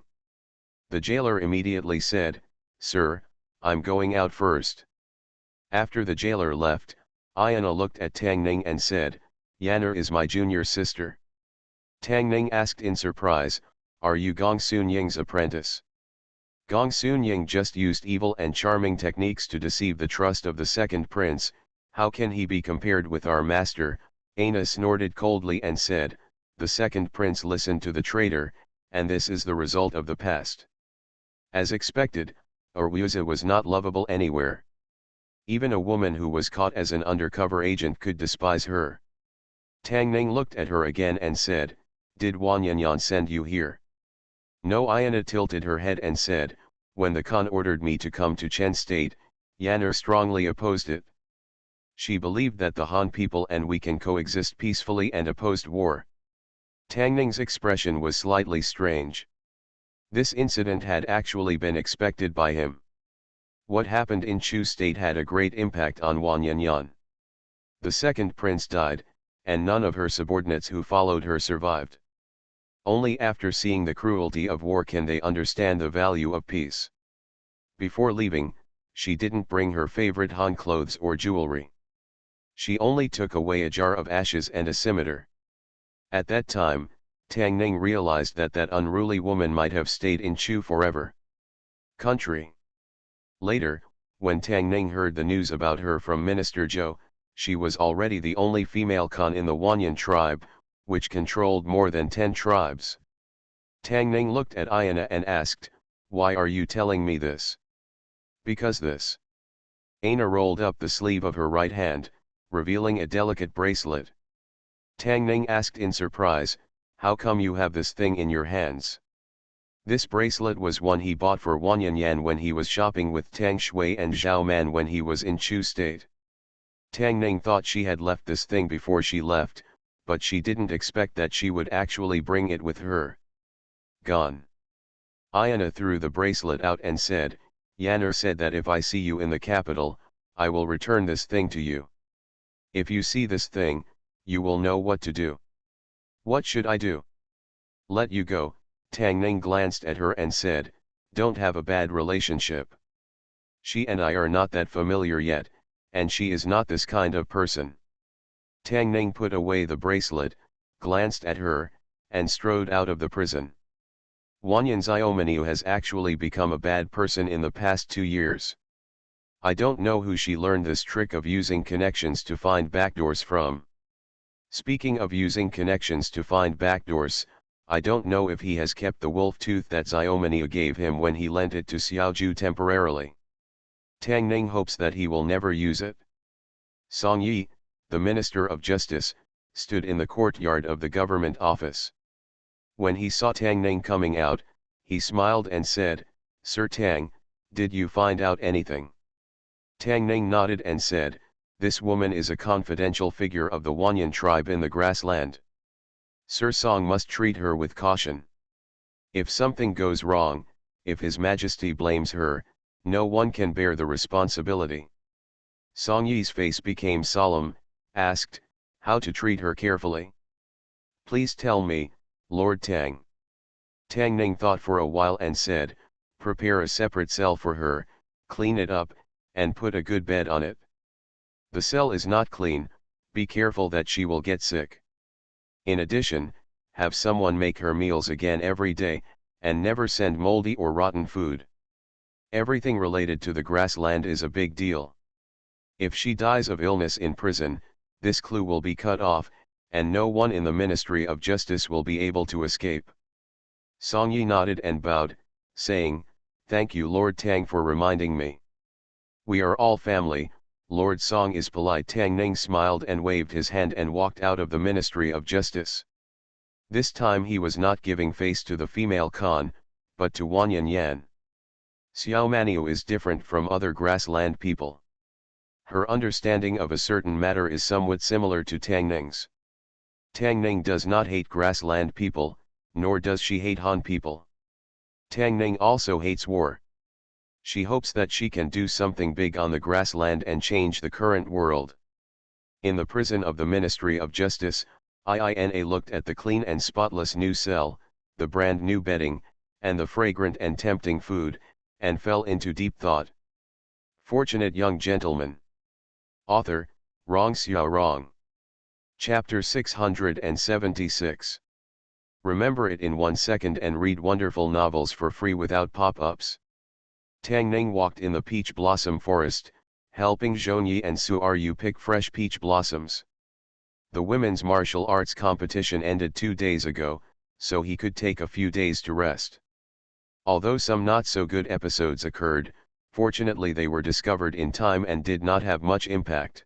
The jailer immediately said, "Sir, I'm going out first." After the jailer left, Ayana looked at Tang Ning and said, "Yaner is my junior sister." Tang Ning asked in surprise, "Are you Gong Sun Ying's apprentice?" Gong Sun Ying just used evil and charming techniques to deceive the trust of the second prince. How can he be compared with our master? Aina snorted coldly and said, "The second prince listened to the traitor, and this is the result of the past." As expected, Orwuza was not lovable anywhere. Even a woman who was caught as an undercover agent could despise her. Tang Ning looked at her again and said, "Did Wanyanyan send you here?" No. Ayana tilted her head and said, "When the Khan ordered me to come to Chen State, Yaner strongly opposed it. She believed that the Han people and we can coexist peacefully and opposed war." Tang Ning's expression was slightly strange. This incident had actually been expected by him. What happened in Chu State had a great impact on Wanyanyan. The second prince died, and none of her subordinates who followed her survived. Only after seeing the cruelty of war can they understand the value of peace. Before leaving, she didn't bring her favorite Han clothes or jewelry. She only took away a jar of ashes and a scimitar. At that time, Tang Ning realized that that unruly woman might have stayed in Chu forever. Country. Later, when Tang Ning heard the news about her from Minister Zhou, she was already the only female Khan in the Wanyan tribe, which controlled more than 10 tribes. Tang Ning looked at Ayana and asked, "Why are you telling me this?" "Because this." Ayana rolled up the sleeve of her right hand, revealing a delicate bracelet. Tang Ning asked in surprise, "How come you have this thing in your hands?" This bracelet was one he bought for Wanyanyan when he was shopping with Tang Shui and Zhao Man when he was in Chu State. Tang Ning thought she had left this thing before she left, but she didn't expect that she would actually bring it with her. Gone. Ayana threw the bracelet out and said, "Yaner said that if I see you in the capital, I will return this thing to you. If you see this thing, you will know what to do." "What should I do?" "Let you go." Tang Ning glanced at her and said, "Don't have a bad relationship. She and I are not that familiar yet, and she is not this kind of person." Tang Ning put away the bracelet, glanced at her, and strode out of the prison. Wanyan Xiaomeniu has actually become a bad person in the past 2 years. I don't know who she learned this trick of using connections to find backdoors from. Speaking of using connections to find backdoors, I don't know if he has kept the wolf tooth that Xiaomeniu gave him when he lent it to Xiaoju temporarily. Tang Ning hopes that he will never use it. Song Yi, the Minister of Justice, stood in the courtyard of the government office. When he saw Tang Ning coming out, he smiled and said, "Sir Tang, did you find out anything?" Tang Ning nodded and said, "This woman is a confidential figure of the Wanyan tribe in the grassland. Sir Song must treat her with caution. If something goes wrong, if His Majesty blames her, no one can bear the responsibility." Song Yi's face became solemn, asked, "How to treat her carefully?" "Please tell me, Lord Tang." Tang Ning thought for a while and said, "Prepare a separate cell for her, clean it up, and put a good bed on it. The cell is not clean, be careful that she will get sick. In addition, have someone make her meals again every day, and never send moldy or rotten food. Everything related to the grassland is a big deal. If she dies of illness in prison, this clue will be cut off, and no one in the Ministry of Justice will be able to escape. Song Yi nodded and bowed, saying, "Thank you Lord Tang for reminding me. We are all family." Lord Song is polite. Tang Ning smiled and waved his hand and walked out of the Ministry of Justice. This time he was not giving face to the female Khan, but to Wan Yan. Xiao Maniu is different from other grassland people. Her understanding of a certain matter is somewhat similar to Tang Ning's. Tang Ning does not hate grassland people, nor does she hate Han people. Tang Ning also hates war. She hopes that she can do something big on the grassland and change the current world. In the prison of the Ministry of Justice, Ina looked at the clean and spotless new cell, the brand new bedding, and the fragrant and tempting food, and fell into deep thought. Fortunate Young Gentleman. Author, Rong Xiao Rong. Chapter 676. Remember it in 1 second and read wonderful novels for free without pop-ups. Tang Ning walked in the peach blossom forest, helping Zhongyi and Su Ru pick fresh peach blossoms. The women's martial arts competition ended 2 days ago, so he could take a few days to rest. Although some not-so-good episodes occurred, fortunately they were discovered in time and did not have much impact.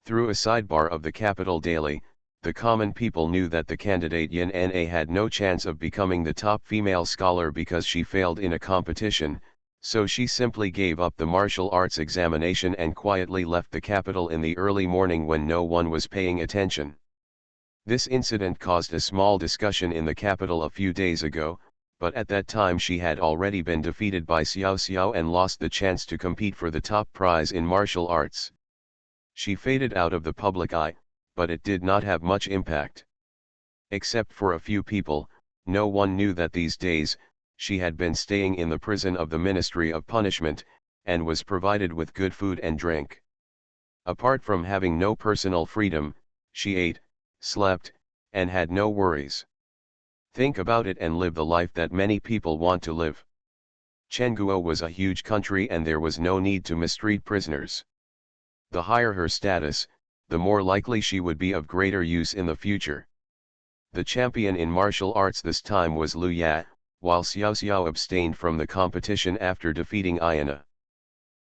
Through a sidebar of the Capital Daily, the common people knew that the candidate Yin Na had no chance of becoming the top female scholar because she failed in a competition, so she simply gave up the martial arts examination and quietly left the capital in the early morning when no one was paying attention. This incident caused a small discussion in the capital a few days ago, but at that time she had already been defeated by Xiao Xiao and lost the chance to compete for the top prize in martial arts. She faded out of the public eye, but it did not have much impact. Except for a few people, no one knew that these days, she had been staying in the prison of the Ministry of Punishment, and was provided with good food and drink. Apart from having no personal freedom, she ate, slept, and had no worries. Think about it and live the life that many people want to live. Chengguo was a huge country and there was no need to mistreat prisoners. The higher her status, the more likely she would be of greater use in the future. The champion in martial arts this time was Lu Ya, while Xiao Xiao abstained from the competition after defeating Ina.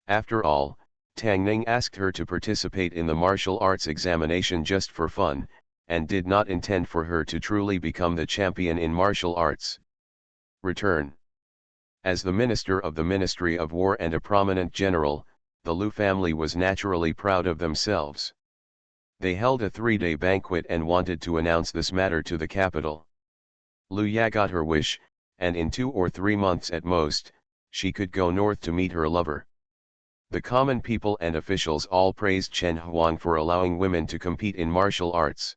After all, Tang Ning asked her to participate in the martial arts examination just for fun, and did not intend for her to truly become the champion in martial arts. Return. As the minister of the Ministry of War and a prominent general, the Lu family was naturally proud of themselves. They held a 3-day banquet and wanted to announce this matter to the capital. Lu Ya got her wish, and in 2 or 3 months at most, she could go north to meet her lover. The common people and officials all praised Chen Huang for allowing women to compete in martial arts.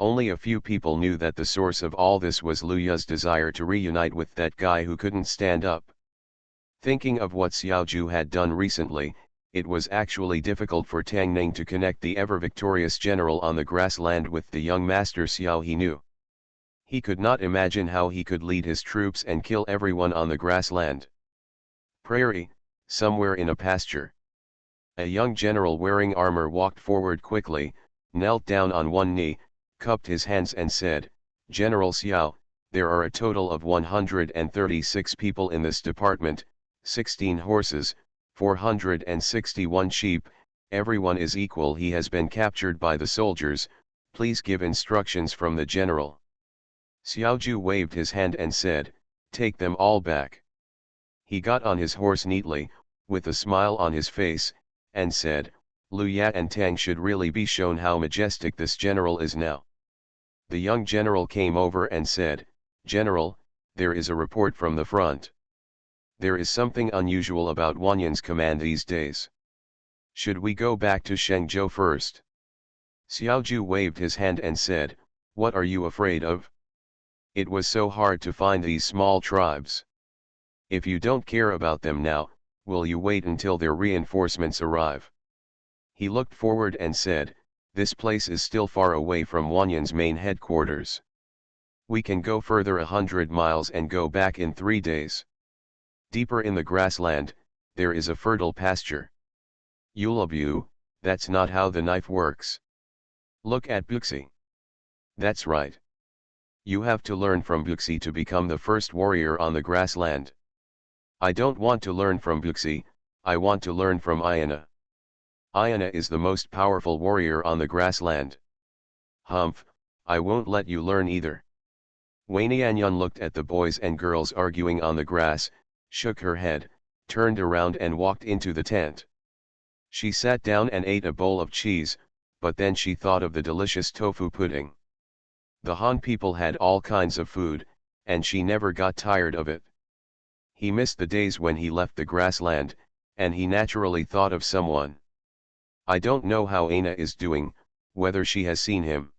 Only a few people knew that the source of all this was Lu Ya's desire to reunite with that guy who couldn't stand up. Thinking of what Xiao Ju had done recently, it was actually difficult for Tang Ning to connect the ever-victorious general on the grassland with the young master Xiao he knew. He could not imagine how he could lead his troops and kill everyone on the grassland. Prairie, somewhere in a pasture. A young general wearing armor walked forward quickly, knelt down on one knee, cupped his hands and said, "General Xiao, there are a total of 136 people in this department, 16 horses, 461 sheep, everyone is equal. He has been captured by the soldiers, please give instructions from the general." Xiao Ju waved his hand and said, "Take them all back." He got on his horse neatly, with a smile on his face, and said, "Lu Ya and Tang should really be shown how majestic this general is now." The young general came over and said, "General, there is a report from the front. There is something unusual about Wanyan's command these days. Should we go back to Shengzhou first?" Xiao Ju waved his hand and said, "What are you afraid of? It was so hard to find these small tribes. If you don't care about them now, will you wait until their reinforcements arrive?" He looked forward and said, "This place is still far away from Wanyan's main headquarters. We can go further 100 miles and go back in 3 days. Deeper in the grassland, there is a fertile pasture. Eulabu, that's not how the knife works. Look at Buxi. That's right. You have to learn from Buxi to become the first warrior on the grassland. I don't want to learn from Buxi, I want to learn from Ayana. Ayana is the most powerful warrior on the grassland. Humph, I won't let you learn either. Wanyanyan looked at the boys and girls arguing on the grass, shook her head, turned around and walked into the tent. She sat down and ate a bowl of cheese, but then she thought of the delicious tofu pudding. The Han people had all kinds of food, and she never got tired of it. He missed the days when he left the grassland, and he naturally thought of someone. I don't know how Aina is doing, whether she has seen him.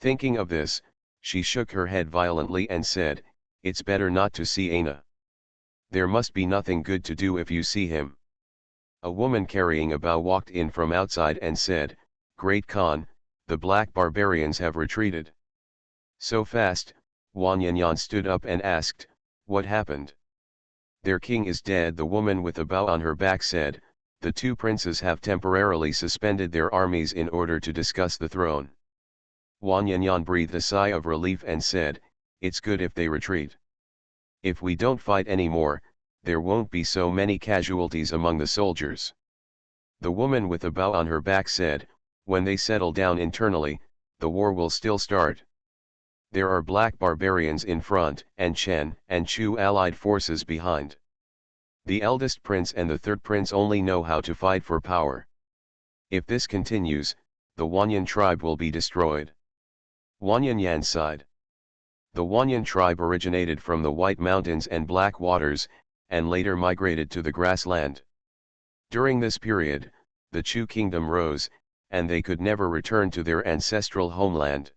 Thinking of this, she shook her head violently and said, "It's better not to see Aina. There must be nothing good to do if you see him." A woman carrying a bow walked in from outside and said, "Great Khan, the black barbarians have retreated." So fast, Wanyanyan stood up and asked, "What happened?" "Their king is dead," the woman with a bow on her back said. "The two princes have temporarily suspended their armies in order to discuss the throne." Wanyanyan breathed a sigh of relief and said, "It's good if they retreat. If we don't fight anymore, there won't be so many casualties among the soldiers." The woman with a bow on her back said, "When they settle down internally, the war will still start. There are black barbarians in front and Chen and Chu allied forces behind. The eldest prince and the third prince only know how to fight for power. If this continues, the Wanyan tribe will be destroyed." Wanyanyan sighed. The Wanyan tribe originated from the White Mountains and Black Waters, and later migrated to the grassland. During this period, the Chu kingdom rose, and they could never return to their ancestral homeland.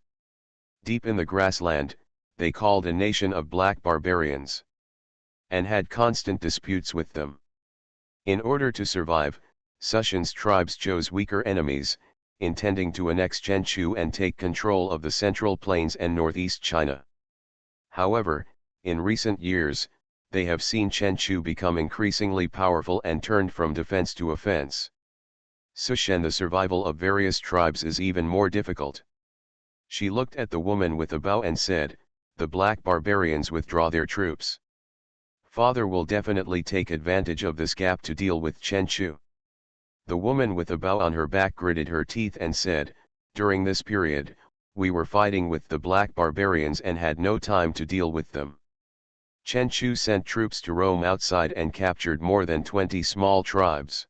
Deep in the grassland, they called a nation of black barbarians, and had constant disputes with them. In order to survive, Sushan's tribes chose weaker enemies, intending to annex Chenchu and take control of the Central Plains and Northeast China. However, in recent years, they have seen Chenchu become increasingly powerful and turned from defense to offense. Sushan, the survival of various tribes is even more difficult. She looked at the woman with a bow and said, "The black barbarians withdraw their troops. Father will definitely take advantage of this gap to deal with Chenchu." The woman with a bow on her back gritted her teeth and said, "During this period, we were fighting with the black barbarians and had no time to deal with them. Chenchu sent troops to roam outside and captured more than 20 small tribes.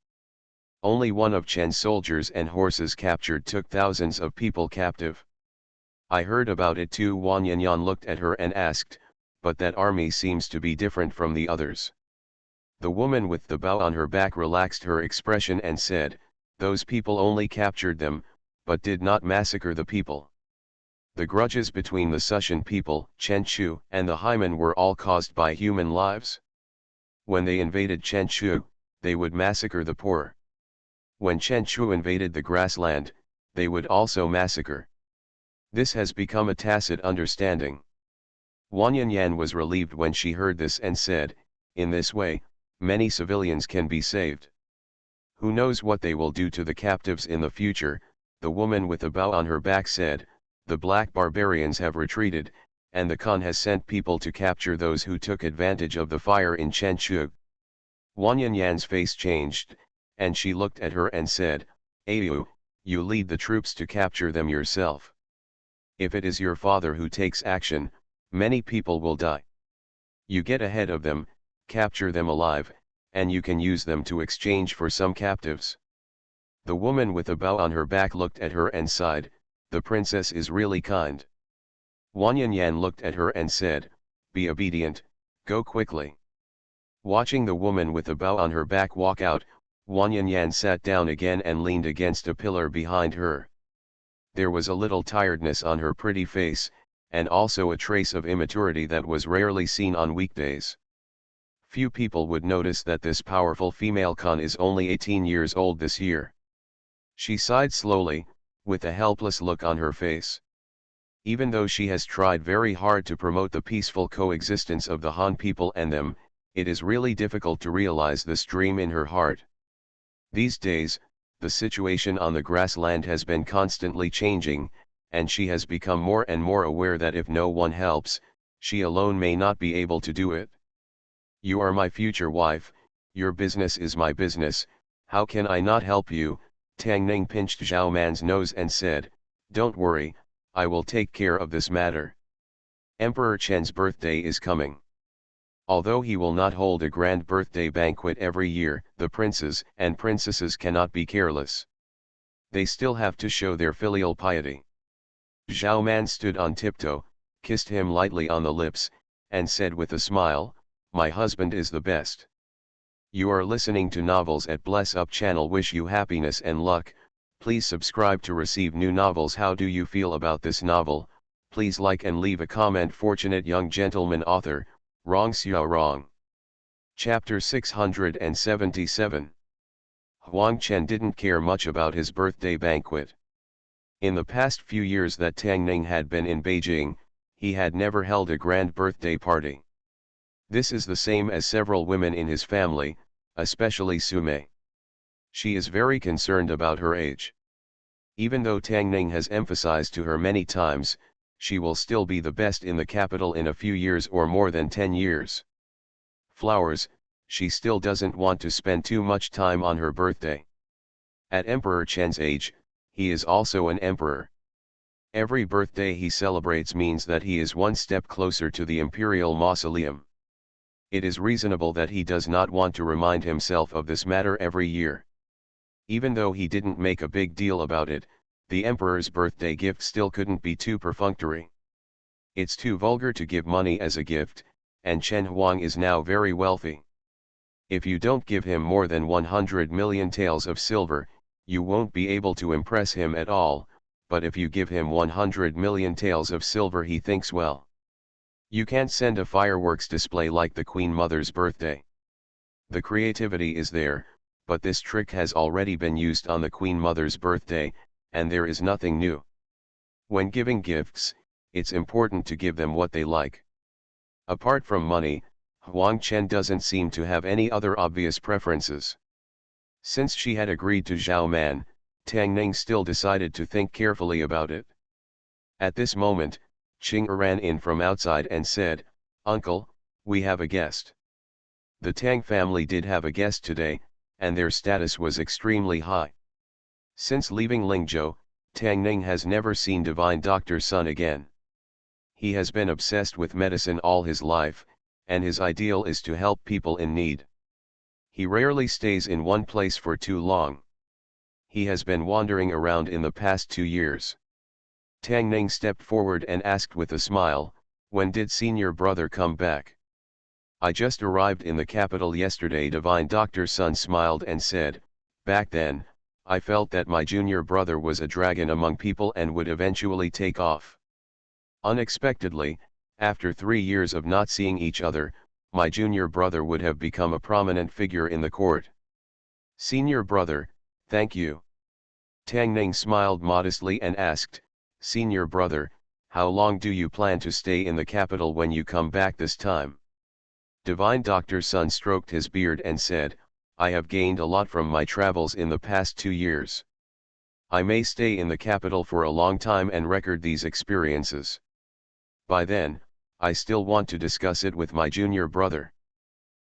Only one of Chen's soldiers and horses captured took thousands of people captive. I heard about it too." Wanyanyan looked at her and asked, "But that army seems to be different from the others." The woman with the bow on her back relaxed her expression and said, "Those people only captured them, but did not massacre the people. The grudges between the Sushan people, Chenchu, and the Haiman were all caused by human lives. When they invaded Chenchu, they would massacre the poor. When Chenchu invaded the grassland, they would also massacre. This has become a tacit understanding." Wanyanyan was relieved when she heard this and said, "In this way, many civilians can be saved. Who knows what they will do to the captives in the future?" The woman with a bow on her back said, "The black barbarians have retreated, and the Khan has sent people to capture those who took advantage of the fire in Chenchu." Wanyanyan's face changed, and she looked at her and said, "Ayu, you lead the troops to capture them yourself. If it is your father who takes action, many people will die. You get ahead of them, capture them alive, and you can use them to exchange for some captives." The woman with a bow on her back looked at her and sighed, "The princess is really kind." Wanyanyan looked at her and said, "Be obedient, go quickly." Watching the woman with a bow on her back walk out, Wanyanyan sat down again and leaned against a pillar behind her. There was a little tiredness on her pretty face, and also a trace of immaturity that was rarely seen on weekdays. Few people would notice that this powerful female Khan is only 18 years old this year. She sighed slowly, with a helpless look on her face. Even though she has tried very hard to promote the peaceful coexistence of the Han people and them, it is really difficult to realize this dream in her heart. These days, the situation on the grassland has been constantly changing, and she has become more and more aware that if no one helps, she alone may not be able to do it. You are my future wife, your business is my business, how can I not help you? Tang Ning pinched Zhao Man's nose and said, don't worry, I will take care of this matter. Emperor Chen's birthday is coming. Although he will not hold a grand birthday banquet every year, the princes and princesses cannot be careless. They still have to show their filial piety. Zhao Man stood on tiptoe, kissed him lightly on the lips, and said with a smile, my husband is the best. You are listening to Novels at Bless Up channel. Wish you happiness and luck. Please subscribe to receive new novels. How do you feel about this novel? Please like and leave a comment. Fortunate young gentleman. Author, Rong Xiao Rong. Chapter 677. Huang Chen didn't care much about his birthday banquet. In the past few years that Tang Ning had been in Beijing, he had never held a grand birthday party. This is the same as several women in his family, especially Sumei. She is very concerned about her age. Even though Tang Ning has emphasized to her many times, she will still be the best in the capital in a few years or more than 10 years. Flowers, she still doesn't want to spend too much time on her birthday. At Emperor Chen's age, he is also an emperor. Every birthday he celebrates means that he is one step closer to the imperial mausoleum. It is reasonable that he does not want to remind himself of this matter every year. Even though he didn't make a big deal about it, the emperor's birthday gift still couldn't be too perfunctory. It's too vulgar to give money as a gift, and Chen Huang is now very wealthy. If you don't give him more than 100 million taels of silver, you won't be able to impress him at all, but if you give him 100 million taels of silver, he thinks, well, you can't send a fireworks display like the Queen Mother's birthday. The creativity is there, but this trick has already been used on the Queen Mother's birthday, and there is nothing new. When giving gifts, it's important to give them what they like. Apart from money, Huang Chen doesn't seem to have any other obvious preferences. Since she had agreed to Zhao Man, Tang Ning still decided to think carefully about it. At this moment, Qing ran in from outside and said, Uncle, we have a guest. The Tang family did have a guest today, and their status was extremely high. Since leaving Lingzhou, Tang Ning has never seen Divine Doctor Sun again. He has been obsessed with medicine all his life, and his ideal is to help people in need. He rarely stays in one place for too long. He has been wandering around in the past 2 years. Tang Ning stepped forward and asked with a smile, when did senior brother come back? I just arrived in the capital yesterday. Divine Doctor Sun smiled and said, back then, I felt that my junior brother was a dragon among people and would eventually take off. Unexpectedly, after 3 years of not seeing each other, my junior brother would have become a prominent figure in the court. Senior brother, thank you. Tang Ning smiled modestly and asked, Senior brother, how long do you plan to stay in the capital when you come back this time? Divine Doctor Sun stroked his beard and said, I have gained a lot from my travels in the past 2 years. I may stay in the capital for a long time and record these experiences. By then, I still want to discuss it with my junior brother.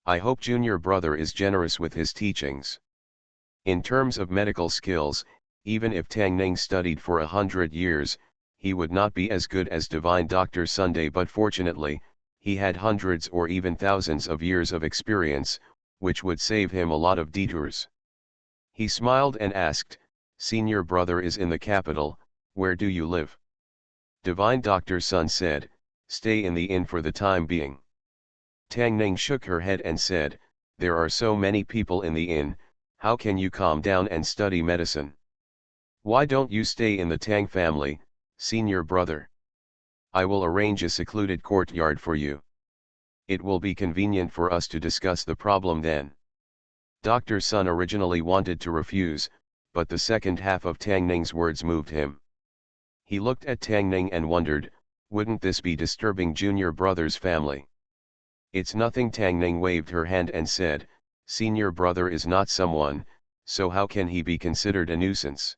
I hope junior brother is generous with his teachings. In terms of medical skills, even if Tang Ning studied for 100 years, he would not be as good as Divine Doctor Sunday, but fortunately, he had hundreds or even thousands of years of experience, which would save him a lot of detours. He smiled and asked, Senior brother is in the capital, where do you live? Divine Doctor Sun said, stay in the inn for the time being. Tang Ning shook her head and said, there are so many people in the inn, how can you calm down and study medicine? Why don't you stay in the Tang family, senior brother? I will arrange a secluded courtyard for you. It will be convenient for us to discuss the problem then. Dr. Sun originally wanted to refuse, but the second half of Tang Ning's words moved him. He looked at Tang Ning and wondered, wouldn't this be disturbing junior brother's family? It's nothing. Tang Ning waved her hand and said, senior brother is not someone, so how can he be considered a nuisance?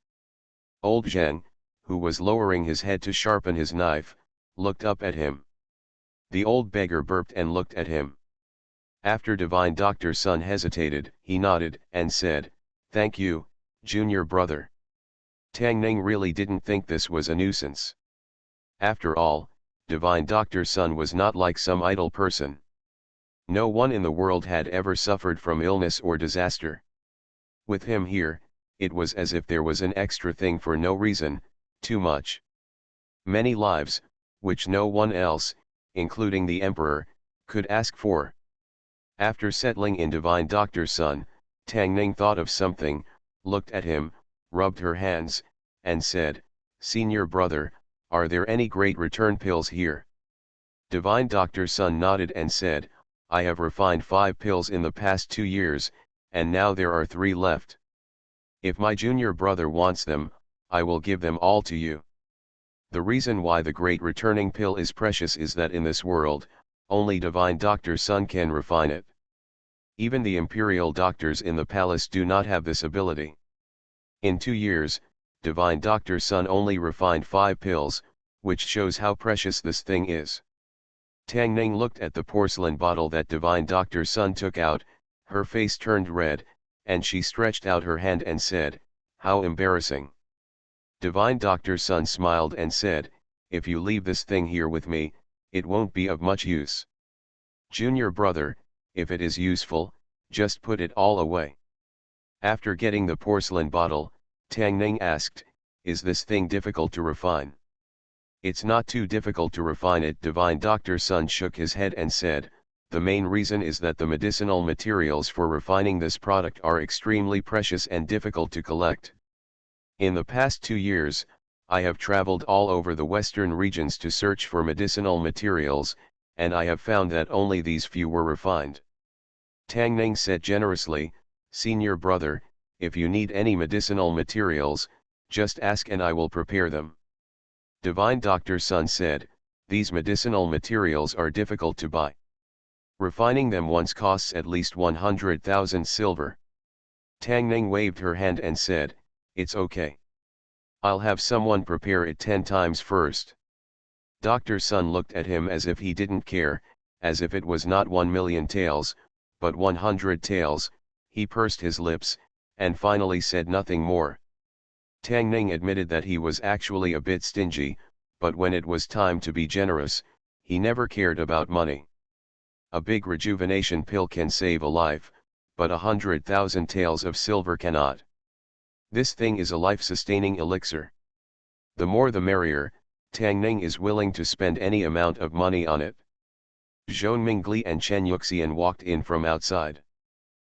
Old Zhang, who was lowering his head to sharpen his knife, looked up at him. The old beggar burped and looked at him. After Divine Doctor Sun hesitated, he nodded and said, "Thank you, junior brother." Tang Ning really didn't think this was a nuisance. After all, Divine Doctor Sun was not like some idle person. No one in the world had ever suffered from illness or disaster. With him here, it was as if there was an extra thing for no reason, too much. Many lives, which no one else, including the Emperor, could ask for. After settling in Divine Doctor Sun, Tang Ning thought of something, looked at him, rubbed her hands, and said, "Senior brother, are there any great return pills here?" Divine Doctor Sun nodded and said, "I have refined 5 pills in the past 2 years, and now there are 3 left. If my junior brother wants them, I will give them all to you." The reason why the great returning pill is precious is that in this world, only Divine Doctor Sun can refine it. Even the imperial doctors in the palace do not have this ability. In 2 years, Divine Doctor Sun only refined 5 pills, which shows how precious this thing is. Tang Ning looked at the porcelain bottle that Divine Doctor Sun took out, her face turned red, and she stretched out her hand and said, "How embarrassing." Divine Doctor Sun smiled and said, "If you leave this thing here with me, it won't be of much use. Junior brother, if it is useful, just put it all away." After getting the porcelain bottle, Tang Ning asked, "Is this thing difficult to refine?" "It's not too difficult to refine it." Divine Doctor Sun shook his head and said, "The main reason is that the medicinal materials for refining this product are extremely precious and difficult to collect. In the past 2 years, I have traveled all over the western regions to search for medicinal materials, and I have found that only these few were refined." Tang Ning said generously, "Senior brother, if you need any medicinal materials, just ask and I will prepare them." Divine Doctor Sun said, "These medicinal materials are difficult to buy. Refining them once costs at least 100,000 silver. Tang Ning waved her hand and said, "It's okay. I'll have someone prepare it 10 times first." Dr. Sun looked at him as if he didn't care, as if it was not 1,000,000 taels, but 100 taels. He pursed his lips, and finally said nothing more. Tang Ning admitted that he was actually a bit stingy, but when it was time to be generous, he never cared about money. A big rejuvenation pill can save a life, but 100,000 taels of silver cannot. This thing is a life-sustaining elixir. The more the merrier. Tang Ning is willing to spend any amount of money on it. Zhou Mingli and Chen Yuxian walked in from outside.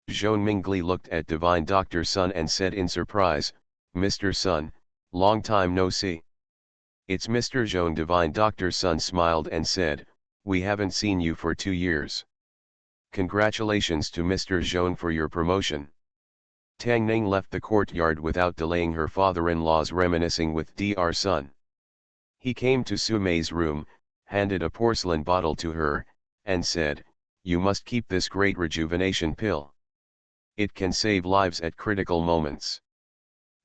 Zhou Mingli looked at Divine Doctor Sun and said in surprise, "Mr. Sun, long time no see." "It's Mr. Zhou." Divine Doctor Sun smiled and said, "We haven't seen you for 2 years. Congratulations to Mr. Zhou for your promotion." Tang Ning left the courtyard without delaying her father-in-law's reminiscing with Dr. Sun. He came to Su Mei's room, handed a porcelain bottle to her, and said, "You must keep this great rejuvenation pill. It can save lives at critical moments."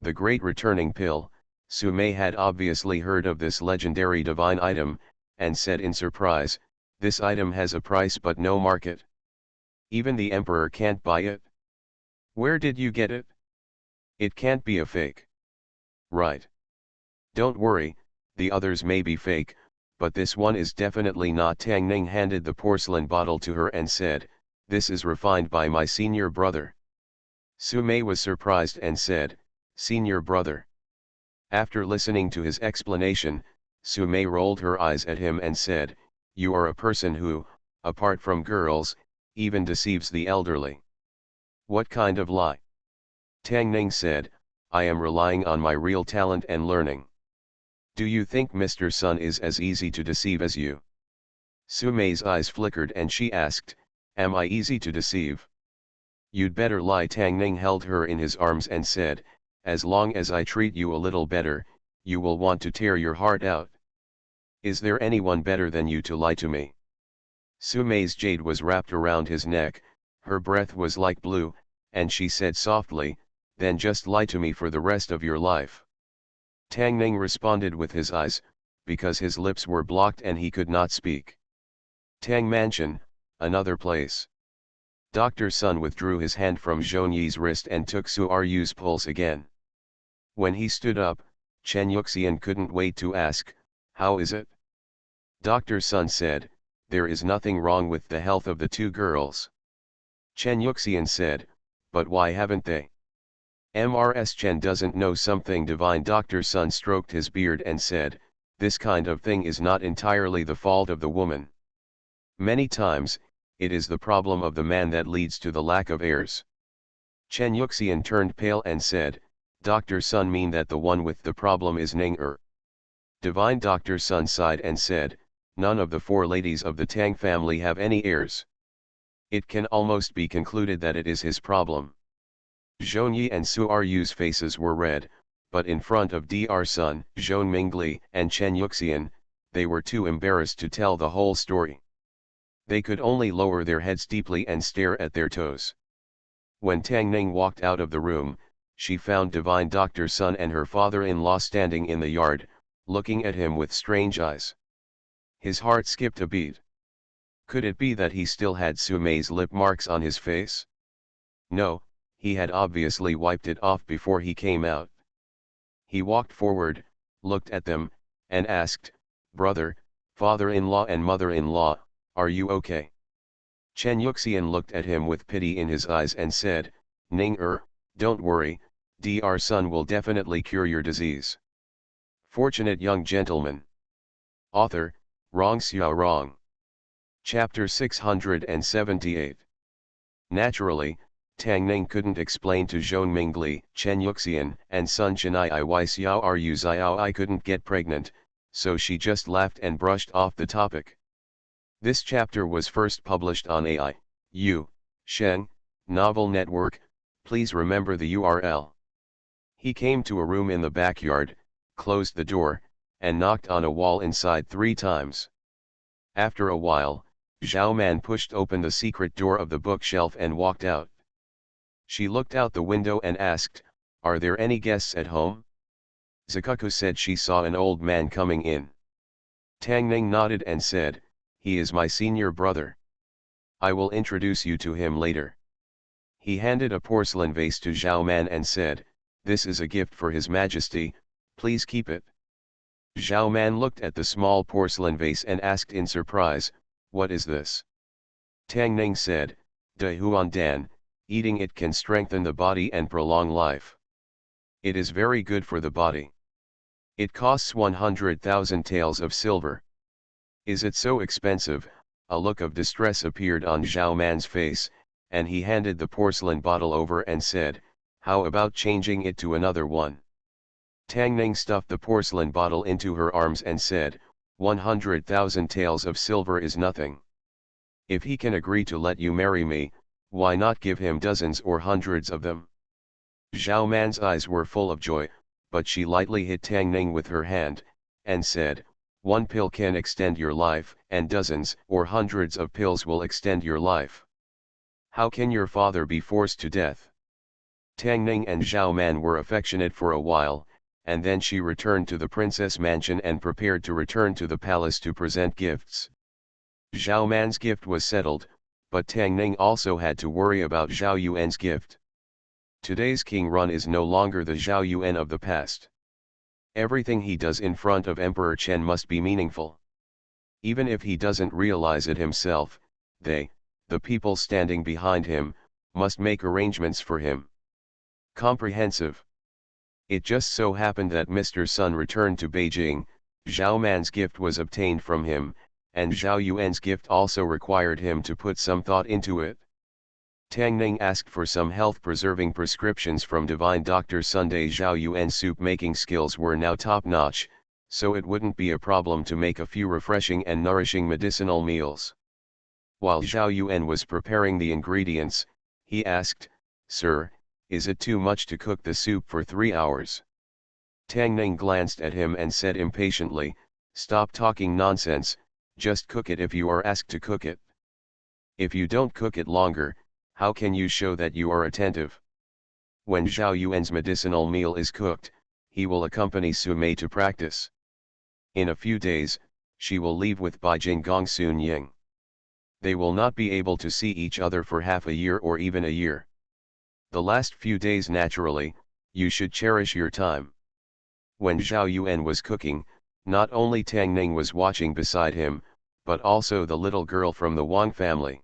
The great returning pill. Su Mei had obviously heard of this legendary divine item, and said in surprise, "This item has a price but no market. Even the emperor can't buy it. Where did you get it? It can't be a fake. Right? Don't worry, the others may be fake, but this one is definitely not." Tang Ning handed the porcelain bottle to her and said, "This is refined by my senior brother." Su Mei was surprised and said, "Senior brother?" After listening to his explanation, Su Mei rolled her eyes at him and said, "You are a person who, apart from girls, even deceives the elderly. What kind of lie?" Tang Ning said, "I am relying on my real talent and learning. Do you think Mr. Sun is as easy to deceive as you?" Su Mei's eyes flickered and she asked, "Am I easy to deceive?" "You'd better lie." Tang Ning held her in his arms and said, "As long as I treat you a little better, you will want to tear your heart out. Is there anyone better than you to lie to me?" Su Mei's jade was wrapped around his neck, her breath was like blue, and she said softly, then just lie to me for the rest of your life. Tang Ning responded with his eyes, because his lips were blocked and he could not speak. Tang Mansion, another place. Dr. Sun withdrew his hand from Zhong Yi's wrist and took Su Ru's pulse again. When he stood up, Chen Yuxian couldn't wait to ask, "How is it?" Dr. Sun said, "There is nothing wrong with the health of the two girls." Chen Yuxian said, "But why haven't they?" Mrs. Chen doesn't know something divine. Dr. Sun stroked his beard and said, "This kind of thing is not entirely the fault of the woman. Many times, it is the problem of the man that leads to the lack of heirs." Chen Yuxian turned pale and said, "Dr. Sun mean that the one with the problem is Ning Er?" Divine Dr. Sun sighed and said, "None of the four ladies of the Tang family have any heirs. It can almost be concluded that it is his problem." Zhong Yi and Su Ru's faces were red, but in front of Dr. Sun, Zhong Mingli, and Chen Yuxian, they were too embarrassed to tell the whole story. They could only lower their heads deeply and stare at their toes. When Tang Ning walked out of the room, she found divine Dr. Sun and her father-in-law standing in the yard, looking at him with strange eyes. His heart skipped a beat. Could it be that he still had Su Mei's lip marks on his face? No, he had obviously wiped it off before he came out. He walked forward, looked at them, and asked, "Brother, father-in-law and mother-in-law, are you okay?" Chen Yuxian looked at him with pity in his eyes and said, "Ning Er, don't worry, Dr. Sun will definitely cure your disease." Fortunate young gentleman. Author, Rong Xiao Rong. Chapter 678. Naturally, Tang Ning couldn't explain to Zhong Mingli, Chen Yuxian, and Sun Chenai why Xiao Ru Xiao I couldn't get pregnant, so she just laughed and brushed off the topic. This chapter was first published on A.I.U. Sheng Novel Network. Please remember the URL. He came to a room in the backyard, closed the door, and knocked on a wall inside 3 times. After a while, Zhao Man pushed open the secret door of the bookshelf and walked out. She looked out the window and asked, "Are there any guests at home?" Zikuku said she saw an old man coming in. Tang Ning nodded and said, "He is my senior brother. I will introduce you to him later." He handed a porcelain vase to Zhao Man and said, "This is a gift for His Majesty, please keep it." Zhao Man looked at the small porcelain vase and asked in surprise, "What is this?" Tang Ning said, "De Huan Dan, eating it can strengthen the body and prolong life. It is very good for the body. It costs 100,000 taels of silver." "Is it so expensive?" A look of distress appeared on Zhao Man's face, and he handed the porcelain bottle over and said, "How about changing it to another one?" Tang Ning stuffed the porcelain bottle into her arms and said, 100,000 taels of silver is nothing. If he can agree to let you marry me, why not give him dozens or hundreds of them?" Zhao Man's eyes were full of joy, but she lightly hit Tang Ning with her hand, and said, "One pill can extend your life, and dozens or hundreds of pills will extend your life. How can your father be forced to death?" Tang Ning and Zhao Man were affectionate for a while, and then she returned to the princess mansion and prepared to return to the palace to present gifts. Zhao Man's gift was settled, but Tang Ning also had to worry about Zhao Yuan's gift. Today's King Run is no longer the Zhao Yuan of the past. Everything he does in front of Emperor Chen must be meaningful. Even if he doesn't realize it himself, they, the people standing behind him, must make arrangements for him. Comprehensive. It just so happened that Mr. Sun returned to Beijing, Zhao Man's gift was obtained from him, and Zhao Yuan's gift also required him to put some thought into it. Tang Ning asked for some health-preserving prescriptions from divine Dr. Sunday. Zhao Yuan's soup-making skills were now top-notch, so it wouldn't be a problem to make a few refreshing and nourishing medicinal meals. While Zhao Yuan was preparing the ingredients, he asked, "Sir, is it too much to cook the soup for 3 hours?" Tang Ning glanced at him and said impatiently, "Stop talking nonsense, just cook it if you are asked to cook it. If you don't cook it longer, how can you show that you are attentive?" When Zhao Yuan's medicinal meal is cooked, he will accompany Su Mei to practice. In a few days, she will leave with Bai Jinggong Sun Ying. They will not be able to see each other for half a year or even a year. The last few days naturally, you should cherish your time. When Zhao Yuan was cooking, not only Tang Ning was watching beside him, but also the little girl from the Wang family.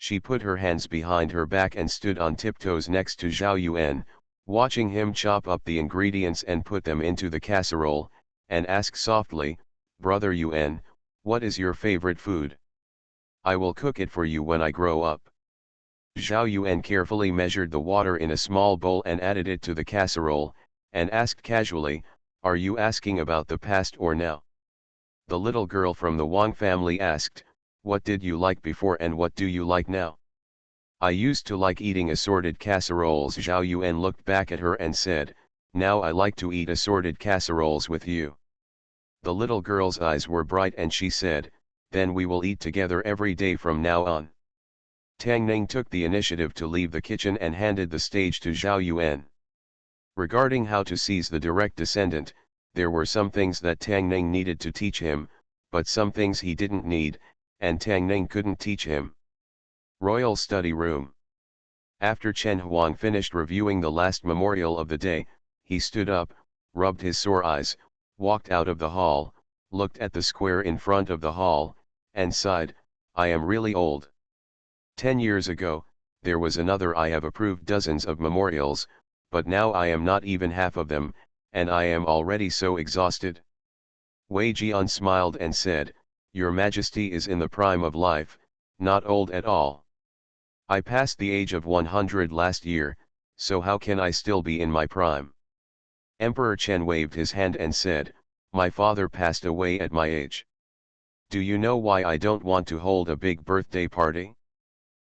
She put her hands behind her back and stood on tiptoes next to Zhao Yuan, watching him chop up the ingredients and put them into the casserole, and asked softly, "Brother Yuan, what is your favorite food? I will cook it for you when I grow up." Zhao Yuan carefully measured the water in a small bowl and added it to the casserole, and asked casually, "Are you asking about the past or now?" The little girl from the Wang family asked, "What did you like before and what do you like now?" "I used to like eating assorted casseroles." Zhao Yuan looked back at her and said, "Now I like to eat assorted casseroles with you." The little girl's eyes were bright and she said, "Then we will eat together every day from now on." Tang Ning took the initiative to leave the kitchen and handed the stage to Zhao Yuan. Regarding how to seize the direct descendant, there were some things that Tang Ning needed to teach him, but some things he didn't need, and Tang Ning couldn't teach him. Royal Study Room. After Chen Huang finished reviewing the last memorial of the day, he stood up, rubbed his sore eyes, walked out of the hall, looked at the square in front of the hall, and sighed, "I am really old. 10 years ago, there was another I have approved dozens of memorials, but now I am not even half of them, and I am already so exhausted." Wei Jian smiled and said, "Your Majesty is in the prime of life, not old at all. I passed the age of 100 last year, so how can I still be in my prime?" Emperor Chen waved his hand and said, "My father passed away at my age. Do you know why I don't want to hold a big birthday party?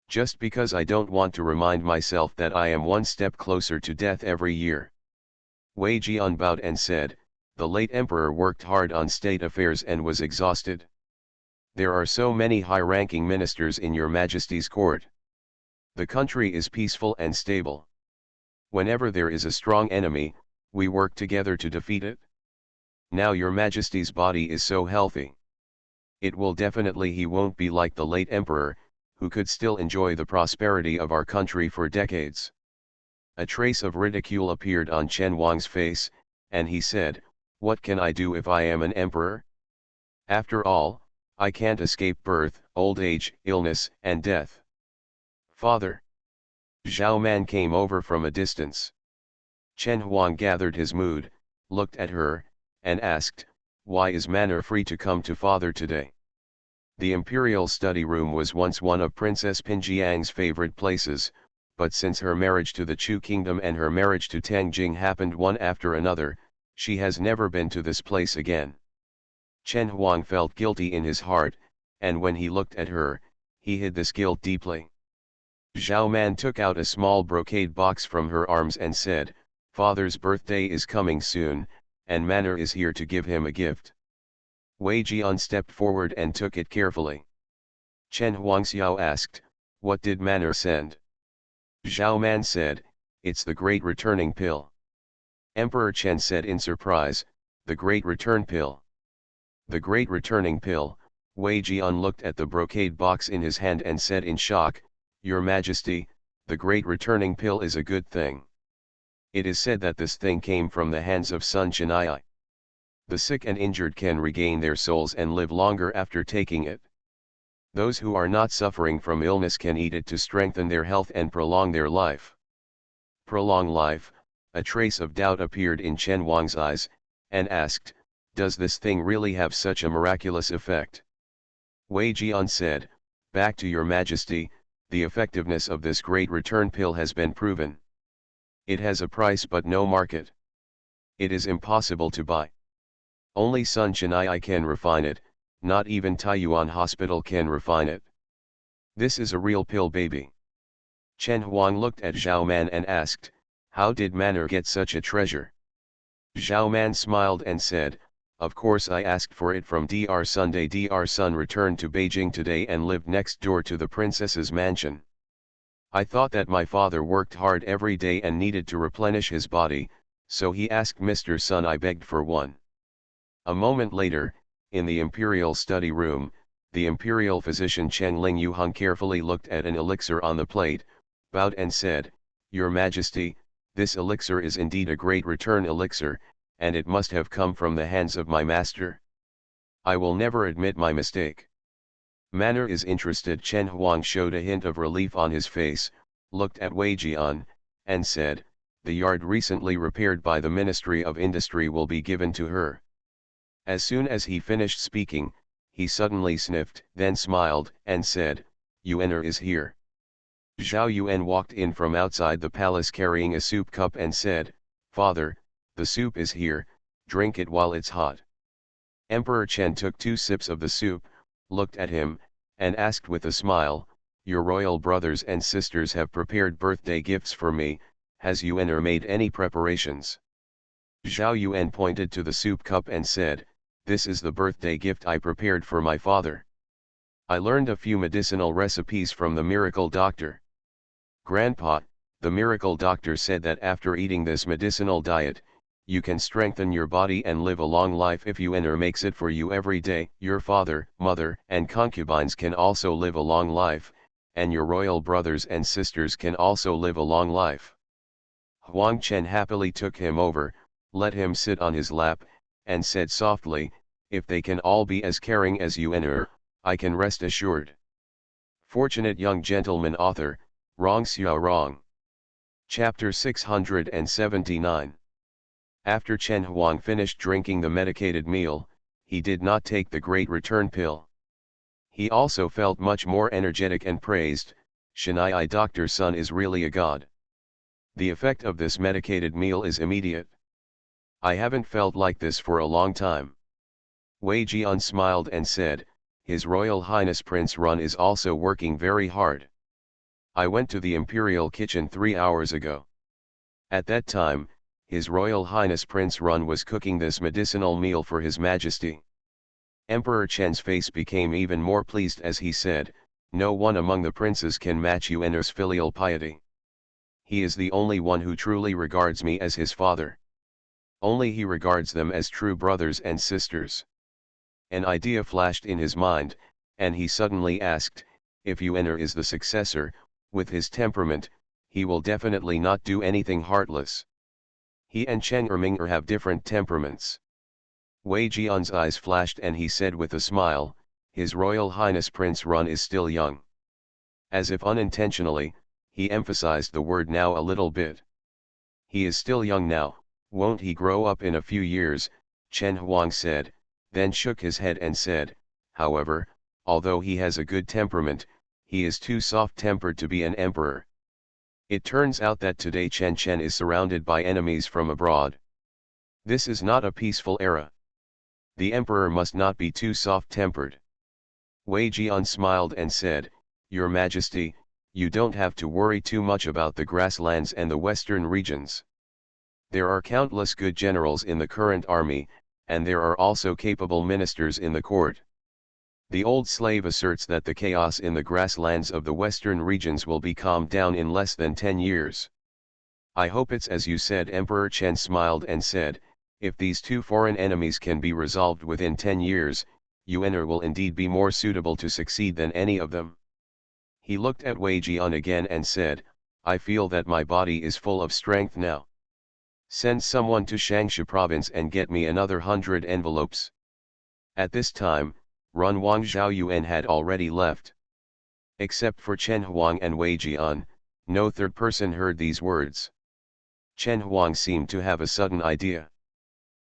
Just because I don't want to remind myself that I am one step closer to death every year." Wei Jian bowed and said, "The late emperor worked hard on state affairs and was exhausted. There are so many high-ranking ministers in your Majesty's court. The country is peaceful and stable. Whenever there is a strong enemy, we work together to defeat it. Now your Majesty's body is so healthy. It will definitely he won't be like the late emperor, who could still enjoy the prosperity of our country for decades." A trace of ridicule appeared on Chen Wang's face, and he said, "What can I do if I am an emperor? After all, I can't escape birth, old age, illness, and death." "Father." Zhao Man came over from a distance. Chen Huang gathered his mood, looked at her, and asked, "Why is Manor free to come to father today?" The imperial study room was once one of Princess Pinjiang's favorite places, but since her marriage to the Chu kingdom and her marriage to Tang Jing happened one after another, she has never been to this place again. Chen Huang felt guilty in his heart, and when he looked at her, he hid this guilt deeply. Zhao Man took out a small brocade box from her arms and said, "Father's birthday is coming soon, and Manor is here to give him a gift." Wei Jian stepped forward and took it carefully. Chen Huangxiao asked, "What did Manor send?" Zhao Man said, "It's the Great Returning Pill." Emperor Chen said in surprise, "The Great Return Pill?" "The Great Returning Pill." Wei Jian looked at the brocade box in his hand and said in shock, "Your Majesty, the Great Returning Pill is a good thing. It is said that this thing came from the hands of Sun Chenai. The sick and injured can regain their souls and live longer after taking it. Those who are not suffering from illness can eat it to strengthen their health and prolong their life." "Prolong life?" A trace of doubt appeared in Chen Wang's eyes, and asked, "Does this thing really have such a miraculous effect?" Wei Jian said, "Back to your Majesty, the effectiveness of this Great Return Pill has been proven. It has a price but no market. It is impossible to buy. Only Sun Chenai can refine it, not even Taiyuan Hospital can refine it. This is a real pill, baby." Chen Huang looked at Zhao Man and asked, "How did Manor get such a treasure?" Zhao Man smiled and said, "Of course I asked for it from Dr. Sunday. Dr. Sun returned to Beijing today and lived next door to the princess's mansion. I thought that my father worked hard every day and needed to replenish his body, so he asked Mr. Sun. I begged for one. A moment later, in the imperial study room, the imperial physician Chen Ling Yuheng carefully looked at an elixir on the plate, bowed and said, "Your Majesty, this elixir is indeed a great return elixir, and it must have come from the hands of my master. I will never admit my mistake." Manner is interested. Chen Huang showed a hint of relief on his face, looked at Wei Jian, and said, "The yard recently repaired by the Ministry of Industry will be given to her." As soon as he finished speaking, he suddenly sniffed, then smiled, and said, "Yuaner is here." Zhao Yuan walked in from outside the palace carrying a soup cup and said, "Father, the soup is here, drink it while it's hot." Emperor Chen took 2 sips of the soup, looked at him, and asked with a smile, "Your royal brothers and sisters have prepared birthday gifts for me, has Yuaner made any preparations?" Zhao Yuan pointed to the soup cup and said, "This is the birthday gift I prepared for my father. I learned a few medicinal recipes from the miracle doctor. Grandpa, the miracle doctor said that after eating this medicinal diet, you can strengthen your body and live a long life if Yuaner makes it for you every day. Your father, mother, and concubines can also live a long life, and your royal brothers and sisters can also live a long life." Huang Chen happily took him over, let him sit on his lap, and said softly, "If they can all be as caring as Yuaner, I can rest assured." Fortunate Young Gentleman. Author, Rong Xiao Rong. Chapter 679. After Chen Huang finished drinking the medicated meal, he did not take the great return pill. He also felt much more energetic and praised, "Shanai Dr. Sun is really a god. The effect of this medicated meal is immediate. I haven't felt like this for a long time." Wei Jian smiled and said, "His Royal Highness Prince Run is also working very hard. I went to the imperial kitchen 3 hours ago. At that time, His Royal Highness Prince Run was cooking this medicinal meal for His Majesty." Emperor Chen's face became even more pleased as he said, "No one among the princes can match Yuaner's filial piety. He is the only one who truly regards me as his father. Only he regards them as true brothers and sisters." An idea flashed in his mind, and he suddenly asked, "If Yuaner is the successor, with his temperament, he will definitely not do anything heartless. He and Chen Erming'er have different temperaments." Wei Jian's eyes flashed and he said with a smile, "His Royal Highness Prince Run is still young." As if unintentionally, he emphasized the word now a little bit. "He is still young now, won't he grow up in a few years?" Chen Huang said, then shook his head and said, "However, although he has a good temperament, he is too soft-tempered to be an emperor. It turns out that today Chen Chen is surrounded by enemies from abroad. This is not a peaceful era. The emperor must not be too soft-tempered." Wei Jian smiled and said, "Your Majesty, you don't have to worry too much about the grasslands and the western regions. There are countless good generals in the current army, and there are also capable ministers in the court. The old slave asserts that the chaos in the grasslands of the western regions will be calmed down in less than 10 years. I hope it's as you said." Emperor Chen smiled and said, "If these 2 foreign enemies can be resolved within 10 years, Yuaner will indeed be more suitable to succeed than any of them." He looked at Wei Jian again and said, "I feel that my body is full of strength now. Send someone to Shangsha province and get me another 100 envelopes." At this time, Run Wang Zhao Yuan had already left. Except for Chen Huang and Wei Jian, no third person heard these words. Chen Huang seemed to have a sudden idea.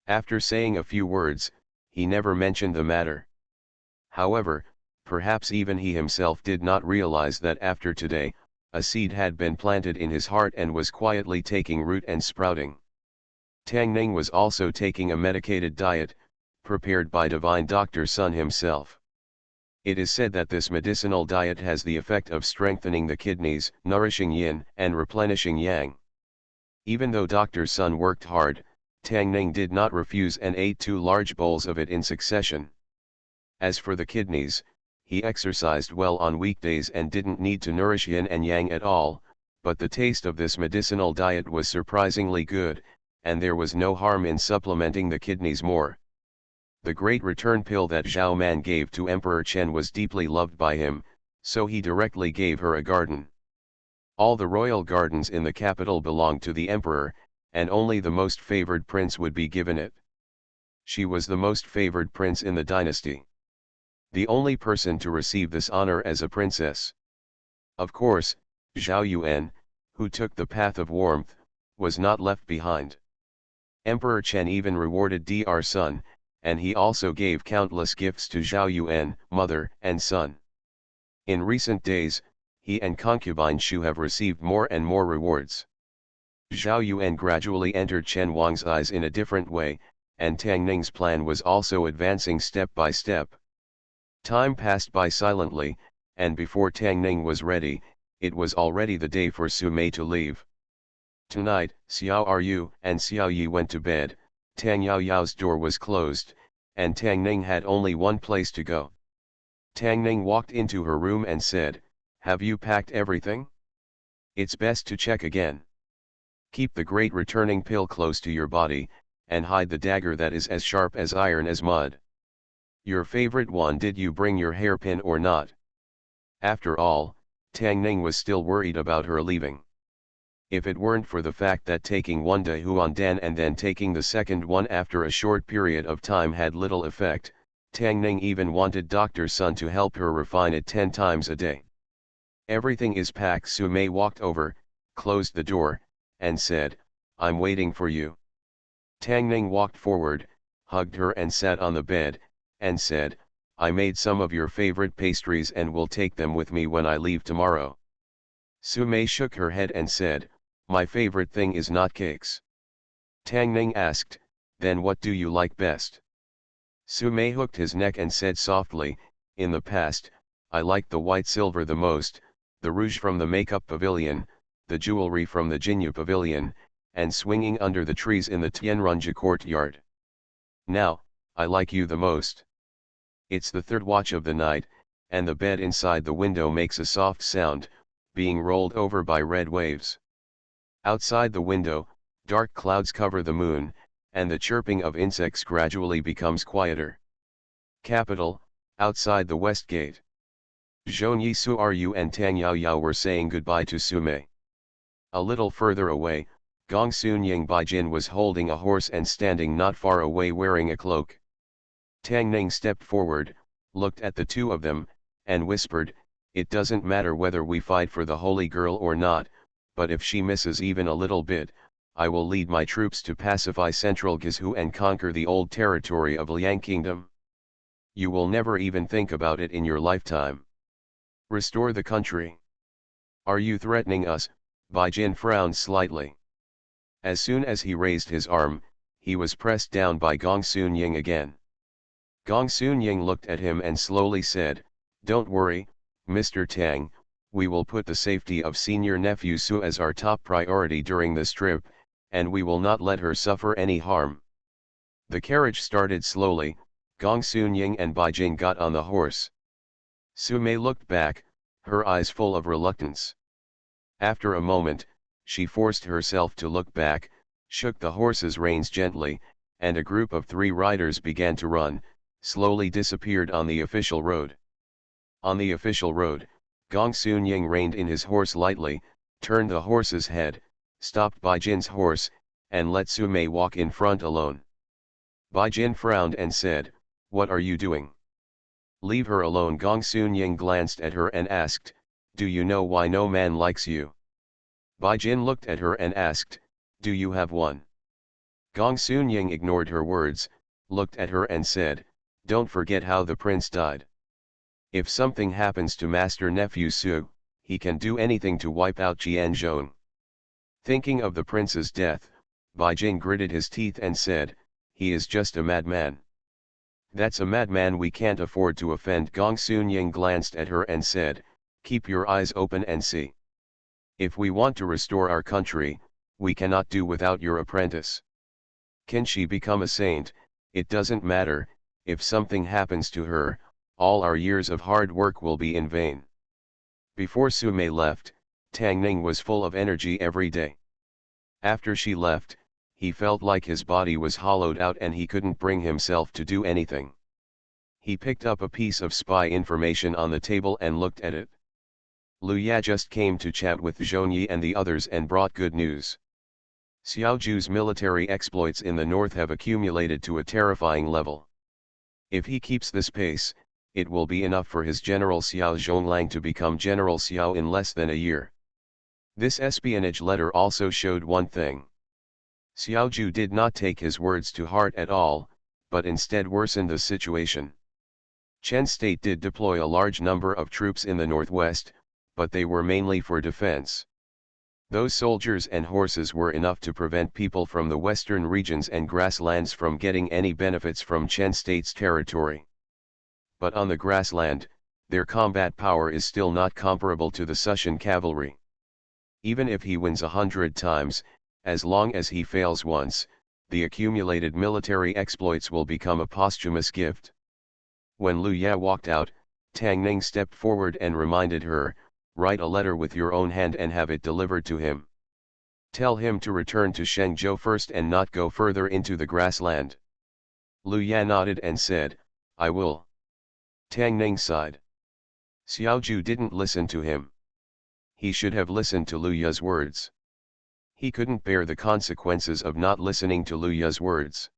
After saying a few words, he never mentioned the matter. However, perhaps even he himself did not realize that after today, a seed had been planted in his heart and was quietly taking root and sprouting. Tang Ning was also taking a medicated diet, prepared by Divine Dr. Sun himself. It is said that this medicinal diet has the effect of strengthening the kidneys, nourishing yin, and replenishing yang. Even though Dr. Sun worked hard, Tang Ning did not refuse and ate 2 large bowls of it in succession. As for the kidneys, he exercised well on weekdays and didn't need to nourish yin and yang at all, but the taste of this medicinal diet was surprisingly good, and there was no harm in supplementing the kidneys more. The great return pill that Zhao Man gave to Emperor Chen was deeply loved by him, so he directly gave her a garden. All the royal gardens in the capital belonged to the emperor, and only the most favored prince would be given it. She was the most favored prince in the dynasty. The only person to receive this honor as a princess. Of course, Zhao Yuan, who took the path of warmth, was not left behind. Emperor Chen even rewarded Dr. Sun, and he also gave countless gifts to Zhao Yuan, mother and son. In recent days, he and concubine Shu have received more and more rewards. Zhao Yuan gradually entered Chen Wang's eyes in a different way, and Tang Ning's plan was also advancing step by step. Time passed by silently, and before Tang Ning was ready, it was already the day for Su Mei to leave. Tonight, Xiao Ru and Xiao Yi went to bed, Tang Yao Yao's door was closed, and Tang Ning had only one place to go. Tang Ning walked into her room and said, "Have you packed everything? It's best to check again. Keep the great returning pill close to your body, and hide the dagger that is as sharp as iron as mud. Your favorite one, did you bring your hairpin or not?" After all, Tang Ning was still worried about her leaving. If it weren't for the fact that taking one to Huandan and then taking the second one after a short period of time had little effect, Tang Ning even wanted Dr. Sun to help her refine it 10 times a day. "Everything is packed." Su Mei walked over, closed the door, and said, "I'm waiting for you." Tang Ning walked forward, hugged her and sat on the bed, and said, "I made some of your favorite pastries and will take them with me when I leave tomorrow." Su Mei shook her head and said, "My favorite thing is not cakes." Tang Ning asked, "Then what do you like best?" Su Mei hooked his neck and said softly, "In the past, I liked the white silver the most, the rouge from the makeup pavilion, the jewelry from the Jinyu pavilion, and swinging under the trees in the Tianrunja courtyard. Now, I like you the most. It's the third watch of the night, and the bed inside the window makes a soft sound, being rolled over by red waves. Outside the window, dark clouds cover the moon, and the chirping of insects gradually becomes quieter. Capital, outside the west gate. Zhongyi Su'Ru and Tang Yao Yao were saying goodbye to Su Mei. A little further away, Gong Sunying Baijin was holding a horse and standing not far away wearing a cloak. Tang Ning stepped forward, looked at the two of them, and whispered, "It doesn't matter whether we fight for the holy girl or not, but if she misses even a little bit, I will lead my troops to pacify central Guizhou and conquer the old territory of Liang Kingdom. You will never even think about it in your lifetime. Restore the country. Are you threatening us?" Baijin frowned slightly. As soon as he raised his arm, he was pressed down by Gong Sunying again. Gong Sunying looked at him and slowly said, "Don't worry, Mr. Tang, we will put the safety of senior nephew Su as our top priority during this trip, and we will not let her suffer any harm." The carriage started slowly, Gong Sunying and Baijin got on the horse. Su Mei looked back, her eyes full of reluctance. After a moment, she forced herself to look back, shook the horse's reins gently, and a group of 3 riders began to run, slowly disappeared on the official road. On the official road, Gong Sunying reined in his horse lightly, turned the horse's head, stopped Baijin's horse, and let Su Mei walk in front alone. Baijin frowned and said, "What are you doing? Leave her alone." Gong Sunying glanced at her and asked, "Do you know why no man likes you?" Baijin looked at her and asked, "Do you have one?" Gong Sunying ignored her words, looked at her and said, "Don't forget how the prince died. If something happens to Master Nephew Su, he can do anything to wipe out Jianzhong." Thinking of the prince's death, Baijin gritted his teeth and said, "He is just a madman." "That's a madman we can't afford to offend." Gong Sunying glanced at her and said, "Keep your eyes open and see. If we want to restore our country, we cannot do without your apprentice. Can she become a saint? It doesn't matter, if something happens to her, all our years of hard work will be in vain. Before Su Mei left, Tang Ning was full of energy every day. After she left, he felt like his body was hollowed out and he couldn't bring himself to do anything. He picked up a piece of spy information on the table and looked at it. Lu Ya just came to chat with Zhongyi and the others and brought good news. Xiaoju's military exploits in the north have accumulated to a terrifying level. If he keeps this pace, it will be enough for his General Xiao Zhonglang to become General Xiao in less than a year. This espionage letter also showed one thing. Xiaoju did not take his words to heart at all, but instead worsened the situation. Chen State did deploy a large number of troops in the northwest, but they were mainly for defense. Those soldiers and horses were enough to prevent people from the western regions and grasslands from getting any benefits from Chen State's territory. But on the grassland, their combat power is still not comparable to the Sushan cavalry. Even if he wins 100 times, as long as he fails once, the accumulated military exploits will become a posthumous gift. When Lu Ya walked out, Tang Ning stepped forward and reminded her, "Write a letter with your own hand and have it delivered to him. Tell him to return to Shenzhou first and not go further into the grassland." Lu Ya nodded and said, "I will." Tang Ning sighed. Xiaoju didn't listen to him. He should have listened to Lu Ya's words. He couldn't bear the consequences of not listening to Lu Ya's words.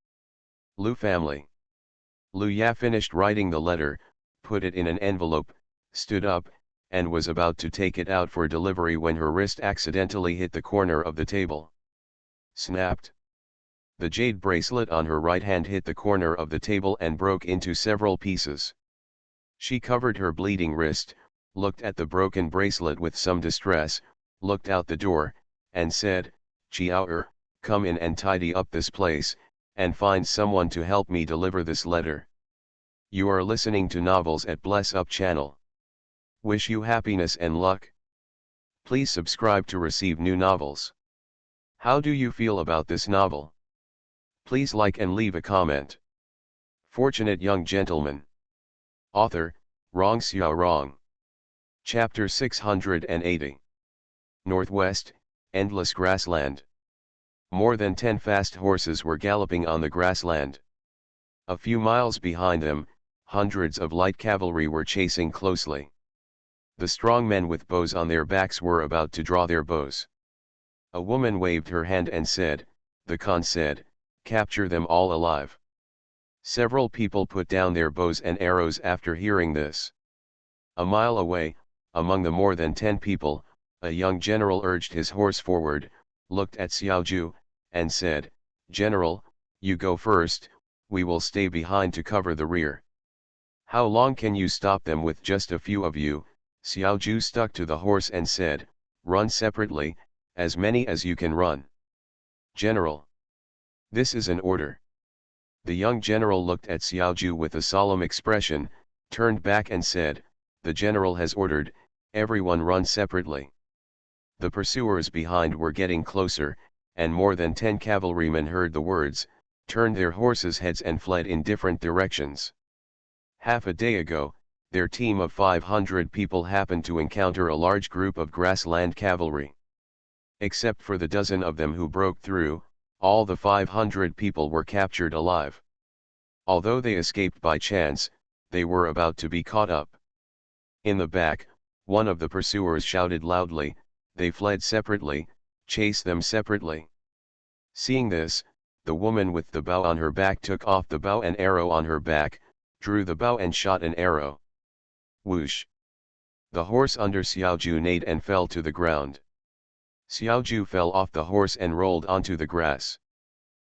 Lu family. Lu Ya finished writing the letter, put it in an envelope, stood up, and was about to take it out for delivery when her wrist accidentally hit the corner of the table. Snapped. The jade bracelet on her right hand hit the corner of the table and broke into several pieces. She covered her bleeding wrist, looked at the broken bracelet with some distress, looked out the door, and said, "Chiao, come in and tidy up this place, and find someone to help me deliver this letter." You are listening to Novels at Bless Up channel. Wish you happiness and luck. Please subscribe to receive new novels. How do you feel about this novel? Please like and leave a comment. Fortunate Young Gentleman. Author, Rong Xiao Rong. Chapter 680. Northwest, Endless Grassland. More than 10 fast horses were galloping on the grassland. A few miles behind them, hundreds of light cavalry were chasing closely. The strong men with bows on their backs were about to draw their bows. A woman waved her hand and said, "The Khan said, capture them all alive." Several people put down their bows and arrows after hearing this. A mile away, among the more than 10 people, a young general urged his horse forward, looked at Xiaoju, and said, "General, you go first, we will stay behind to cover the rear." "How long can you stop them with just a few of you?" Xiaoju stuck to the horse and said, "Run separately, as many as you can run." "General, this is an order." The young general looked at Xiaoju with a solemn expression, turned back and said, "The general has ordered, everyone run separately." The pursuers behind were getting closer, and more than 10 cavalrymen heard the words, turned their horses' heads and fled in different directions. Half a day ago, their team of 500 people happened to encounter a large group of grassland cavalry. Except for the dozen of them who broke through, all the 500 people were captured alive. Although they escaped by chance, they were about to be caught up. In the back, one of the pursuers shouted loudly, "They fled separately, chase them separately." Seeing this, the woman with the bow on her back took off the bow and arrow on her back, drew the bow and shot an arrow. Whoosh! The horse under Xiaoju neighed and fell to the ground. Xiaoju fell off the horse and rolled onto the grass.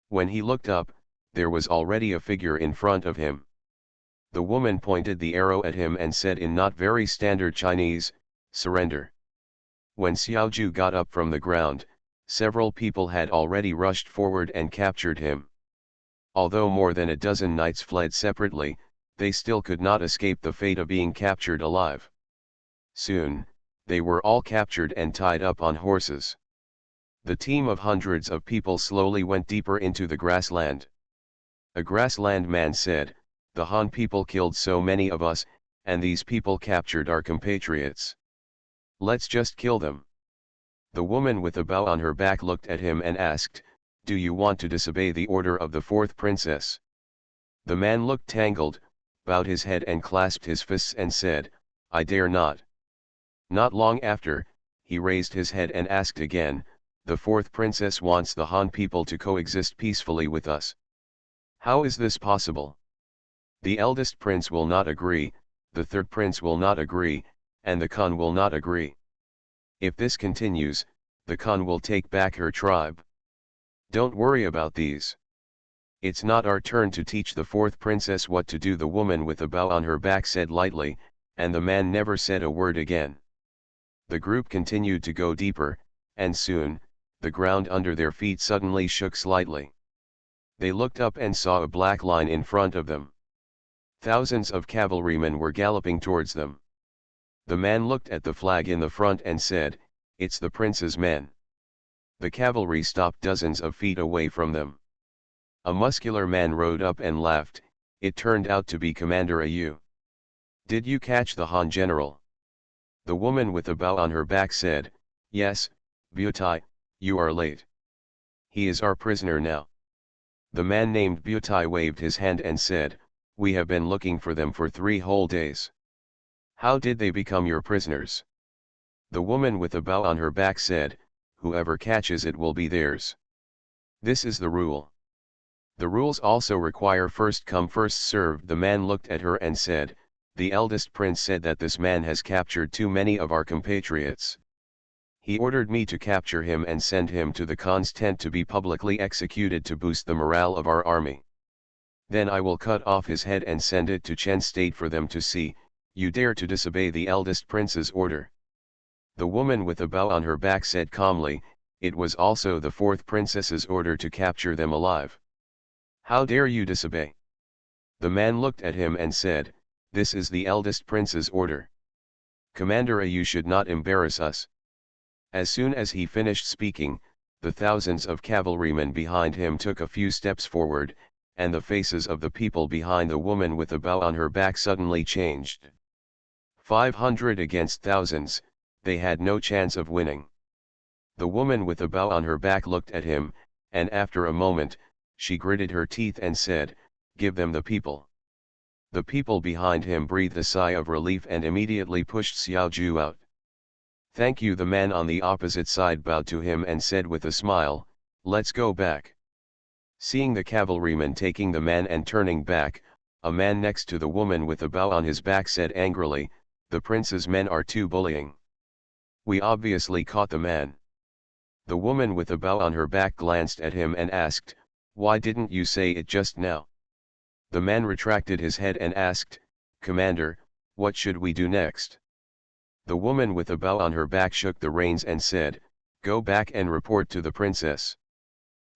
When he looked up, there was already a figure in front of him. The woman pointed the arrow at him and said in not very standard Chinese, "Surrender." When Xiaoju got up from the ground, several people had already rushed forward and captured him. Although more than a dozen knights fled separately, they still could not escape the fate of being captured alive. Soon, they were all captured and tied up on horses. The team of hundreds of people slowly went deeper into the grassland. A grassland man said, "The Han people killed so many of us, and these people captured our compatriots. Let's just kill them. The woman with a bow on her back looked at him and asked, "Do you want to disobey the order of the fourth princess?" The man looked tangled, bowed his head and clasped his fists and said, "I dare not." Not long after, he raised his head and asked again, "The fourth princess wants the Han people to coexist peacefully with us. How is this possible? The eldest prince will not agree, the third prince will not agree, and the Khan will not agree. If this continues, the Khan will take back her tribe. Don't worry about these. It's not our turn to teach the fourth princess what to do," the woman with a bow on her back said lightly, and the man never said a word again. The group continued to go deeper, and soon, the ground under their feet suddenly shook slightly. They looked up and saw a black line in front of them. Thousands of cavalrymen were galloping towards them. The man looked at the flag in the front and said, "It's the prince's men." The cavalry stopped dozens of feet away from them. A muscular man rode up and laughed. It turned out to be Commander Ayu. "Did you catch the Han general?" The woman with a bow on her back said, "Yes, Butai, you are late. He is our prisoner now." The man named Butai waved his hand and said, "We have been looking for them for 3 whole days. How did they become your prisoners?" The woman with a bow on her back said, "Whoever catches it will be theirs. This is the rule. The rules also require first come first served." The man looked at her and said, "The eldest prince said that this man has captured too many of our compatriots. He ordered me to capture him and send him to the Khan's tent to be publicly executed to boost the morale of our army. Then I will cut off his head and send it to Chen State for them to see. You dare to disobey the eldest prince's order." The woman with a bow on her back said calmly, "It was also the fourth princess's order to capture them alive. How dare you disobey?" The man looked at him and said, "This is the eldest prince's order. Commander, you should not embarrass us." As soon as he finished speaking, the thousands of cavalrymen behind him took a few steps forward, and the faces of the people behind the woman with a bow on her back suddenly changed. 500 against thousands, they had no chance of winning. The woman with a bow on her back looked at him, and after a moment, she gritted her teeth and said, "Give them the people." The people behind him breathed a sigh of relief and immediately pushed Xiao Ju out. "Thank you." The man on the opposite side bowed to him and said with a smile, "Let's go back." Seeing the cavalryman taking the man and turning back, a man next to the woman with a bow on his back said angrily, "The prince's men are too bullying. We obviously caught the man." The woman with a bow on her back glanced at him and asked, "Why didn't you say it just now?" The man retracted his head and asked, "Commander, what should we do next?" The woman with a bow on her back shook the reins and said, "Go back and report to the princess."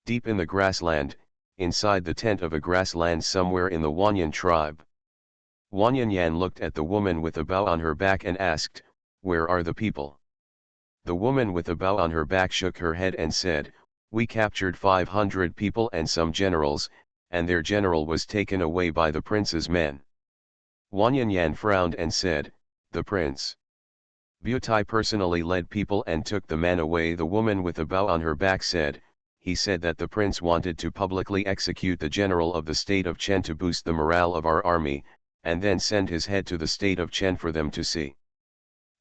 Deep in the grassland, inside the tent of a grassland somewhere in the Wanyan tribe, Wanyan looked at the woman with a bow on her back and asked, "Where are the people?" The woman with a bow on her back shook her head and said, "We captured 500 people and some generals, and their general was taken away by the prince's men." Wanyan frowned and said, "The prince?" Butai personally led people and took the man away. The woman with a bow on her back said, "He said that the prince wanted to publicly execute the general of the state of Chen to boost the morale of our army, and then send his head to the state of Chen for them to see."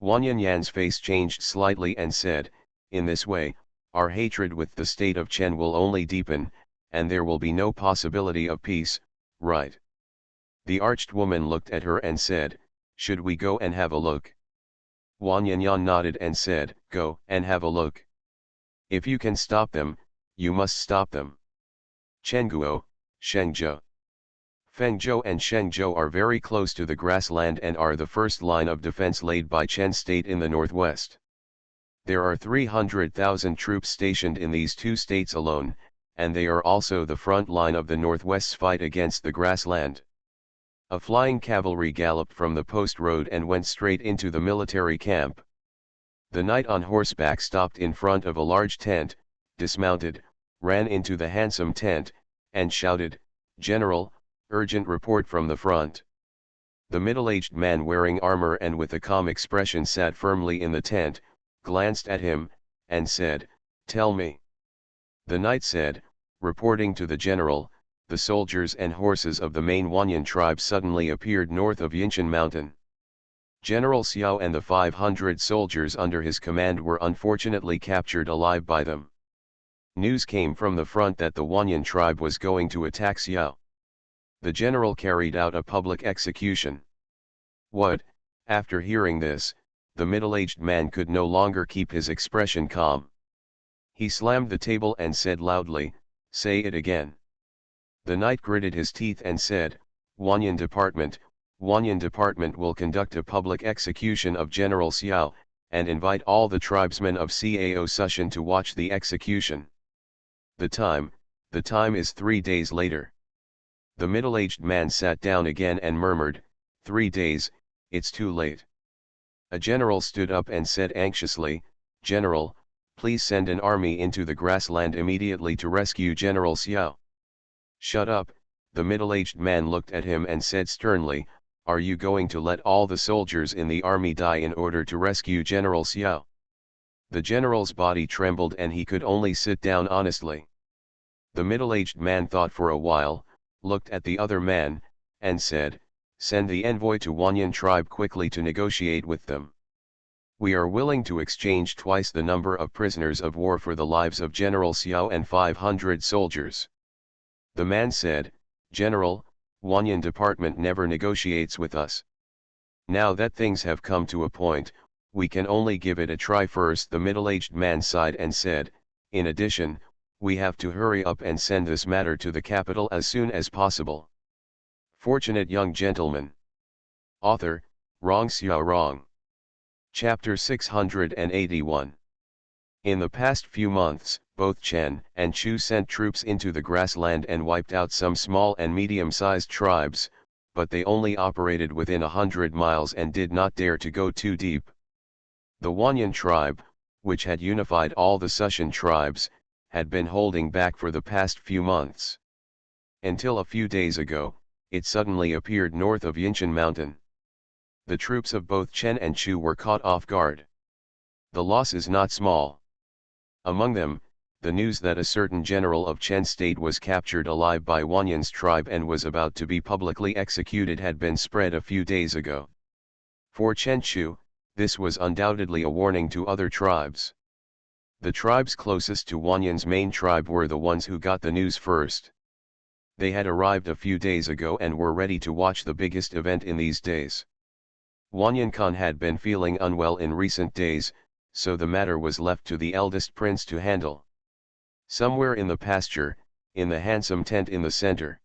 Wanyan's face changed slightly and said, "In this way, our hatred with the state of Chen will only deepen, and there will be no possibility of peace, right?" The arched woman looked at her and said, "Should we go and have a look?" Wanyan nodded and said, "Go and have a look. If you can stop them, you must stop them." Chengguo, Shengzhou. Fengzhou and Shengzhou are very close to the grassland and are the first line of defense laid by Chen State in the northwest. There are 300,000 troops stationed in these two states alone, and they are also the front line of the northwest's fight against the grassland. A flying cavalry galloped from the post road and went straight into the military camp. The knight on horseback stopped in front of a large tent, dismounted, ran into the handsome tent, and shouted, "General, urgent report from the front." The middle-aged man wearing armor and with a calm expression sat firmly in the tent, glanced at him, and said, "Tell me." The knight said, reporting to the general, "The soldiers and horses of the main Wanyan tribe suddenly appeared north of Yinshan Mountain. General Xiao and the 500 soldiers under his command were unfortunately captured alive by them. News came from the front that the Wanyan tribe was going to attack Xiao. The general carried out a public execution." What? After hearing this, the middle-aged man could no longer keep his expression calm. He slammed the table and said loudly, "Say it again." The knight gritted his teeth and said, Wanyan Department will conduct a public execution of General Xiao, and invite all the tribesmen of Cao Sushan to watch the execution. The time is 3 days later." The middle-aged man sat down again and murmured, 3 days, it's too late." A general stood up and said anxiously, "General, please send an army into the grassland immediately to rescue General Xiao." "Shut up," the middle-aged man looked at him and said sternly, "Are you going to let all the soldiers in the army die in order to rescue General Xiao?" The general's body trembled and he could only sit down honestly. The middle-aged man thought for a while, looked at the other man, and said, "Send the envoy to Wanyan tribe quickly to negotiate with them. We are willing to exchange twice the number of prisoners of war for the lives of General Xiao and 500 soldiers." The man said, "General, Wanyan Department never negotiates with us. Now that things have come to a point, we can only give it a try first." The middle-aged man sighed and said, "In addition, we have to hurry up and send this matter to the capital as soon as possible." Fortunate Young Gentleman. Author, Rong Xiao Rong. Chapter 681. In the past few months, both Chen and Chu sent troops into the grassland and wiped out some small and medium-sized tribes, but they only operated within 100 miles and did not dare to go too deep. The Wanyan tribe, which had unified all the Sushan tribes, had been holding back for the past few months. Until a few days ago, it suddenly appeared north of Yinshan Mountain. The troops of both Chen and Chu were caught off guard. The loss is not small. Among them, the news that a certain general of Chen state was captured alive by Wanyan's tribe and was about to be publicly executed had been spread a few days ago. For Chen Chu, this was undoubtedly a warning to other tribes. The tribes closest to Wanyan's main tribe were the ones who got the news first. They had arrived a few days ago and were ready to watch the biggest event in these days. Wanyan Khan had been feeling unwell in recent days, so the matter was left to the eldest prince to handle. Somewhere in the pasture, in the handsome tent in the center,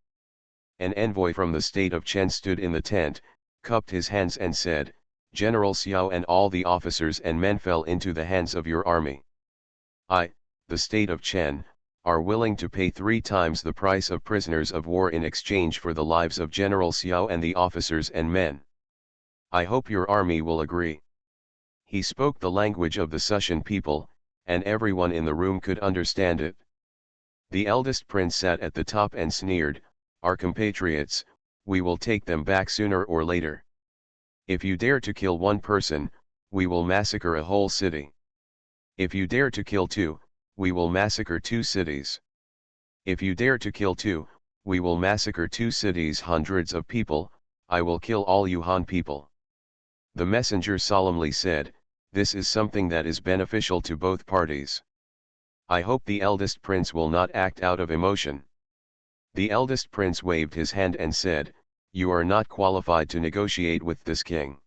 an envoy from the state of Chen stood in the tent, cupped his hands and said, "General Xiao and all the officers and men fell into the hands of your army. I, the state of Chen, are willing to pay 3 times the price of prisoners of war in exchange for the lives of General Xiao and the officers and men. I hope your army will agree." He spoke the language of the Sushan people, and everyone in the room could understand it. The eldest prince sat at the top and sneered, "Our compatriots, we will take them back sooner or later. If you dare to kill one person, we will massacre a whole city. If you dare to kill 2, we will massacre 2 cities. If you dare to kill 2, we will massacre 2 cities. Hundreds of people, I will kill all you Han people." The messenger solemnly said, "This is something that is beneficial to both parties. I hope the eldest prince will not act out of emotion." The eldest prince waved his hand and said, "You are not qualified to negotiate with this king."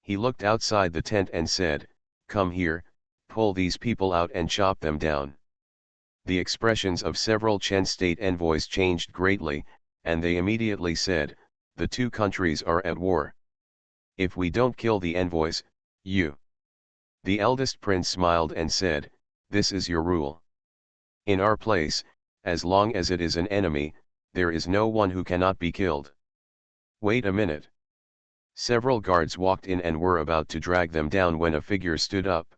He looked outside the tent and said, "Come here, pull these people out and chop them down." The expressions of several Chen state envoys changed greatly, and they immediately said, "The 2 countries are at war. If we don't kill the envoys, you." The eldest prince smiled and said, "This is your rule. In our place, as long as it is an enemy, there is no one who cannot be killed." "Wait a minute." Several guards walked in and were about to drag them down when a figure stood up.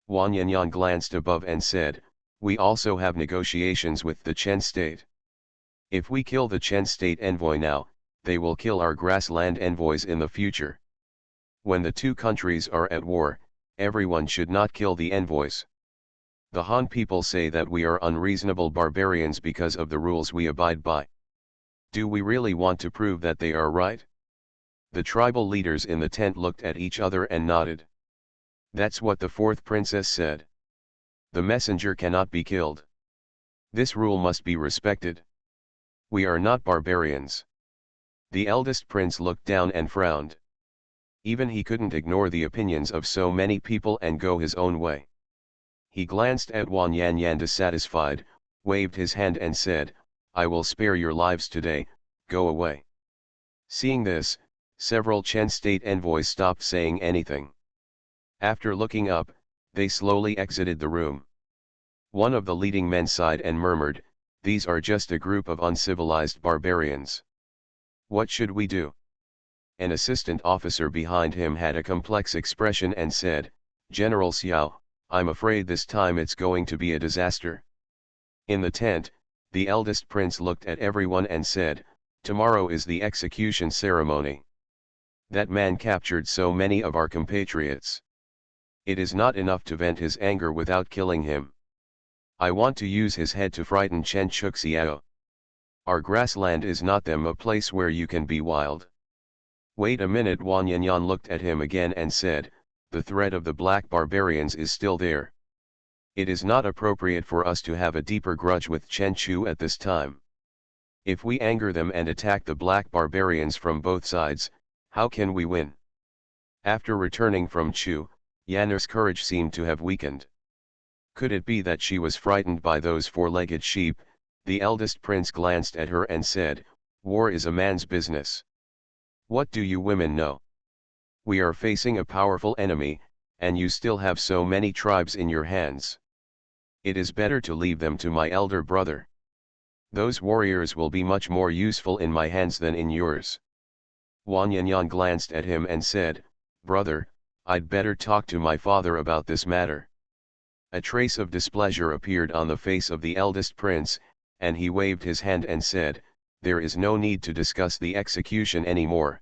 Wan Yanyan glanced above and said, "We also have negotiations with the Chen state. If we kill the Chen state envoy now, they will kill our grassland envoys in the future. When the two countries are at war, everyone should not kill the envoys. The Han people say that we are unreasonable barbarians because of the rules we abide by. Do we really want to prove that they are right? The tribal leaders in the tent looked at each other and nodded. That's what the fourth princess said. The messenger cannot be killed. This rule must be respected. We are not barbarians. The eldest prince looked down and frowned. Even he couldn't ignore the opinions of so many people and go his own way. He glanced at Wan Yanyan dissatisfied, waved his hand and said, I will spare your lives today, go away. Seeing this, several Chen state envoys stopped saying anything. After looking up, they slowly exited the room. One of the leading men sighed and murmured, these are just a group of uncivilized barbarians. What should we do? An assistant officer behind him had a complex expression and said, General Xiao, I'm afraid this time it's going to be a disaster. In the tent, the eldest prince looked at everyone and said, tomorrow is the execution ceremony. That man captured so many of our compatriots. It is not enough to vent his anger without killing him. I want to use his head to frighten Chen Chuxiao. Our grassland is not them a place where you can be wild. Wait a minute, Wan Yanyan looked at him again and said, the threat of the black barbarians is still there. It is not appropriate for us to have a deeper grudge with Chen Chu at this time. If we anger them and attack the black barbarians from both sides, how can we win? After returning from Chu, Yanner's courage seemed to have weakened. Could it be that she was frightened by those four-legged sheep? The eldest prince glanced at her and said, war is a man's business. What do you women know? We are facing a powerful enemy, and you still have so many tribes in your hands. It is better to leave them to my elder brother. Those warriors will be much more useful in my hands than in yours. Wan Yanyan glanced at him and said, brother, I'd better talk to my father about this matter. A trace of displeasure appeared on the face of the eldest prince, and he waved his hand and said, there is no need to discuss the execution anymore.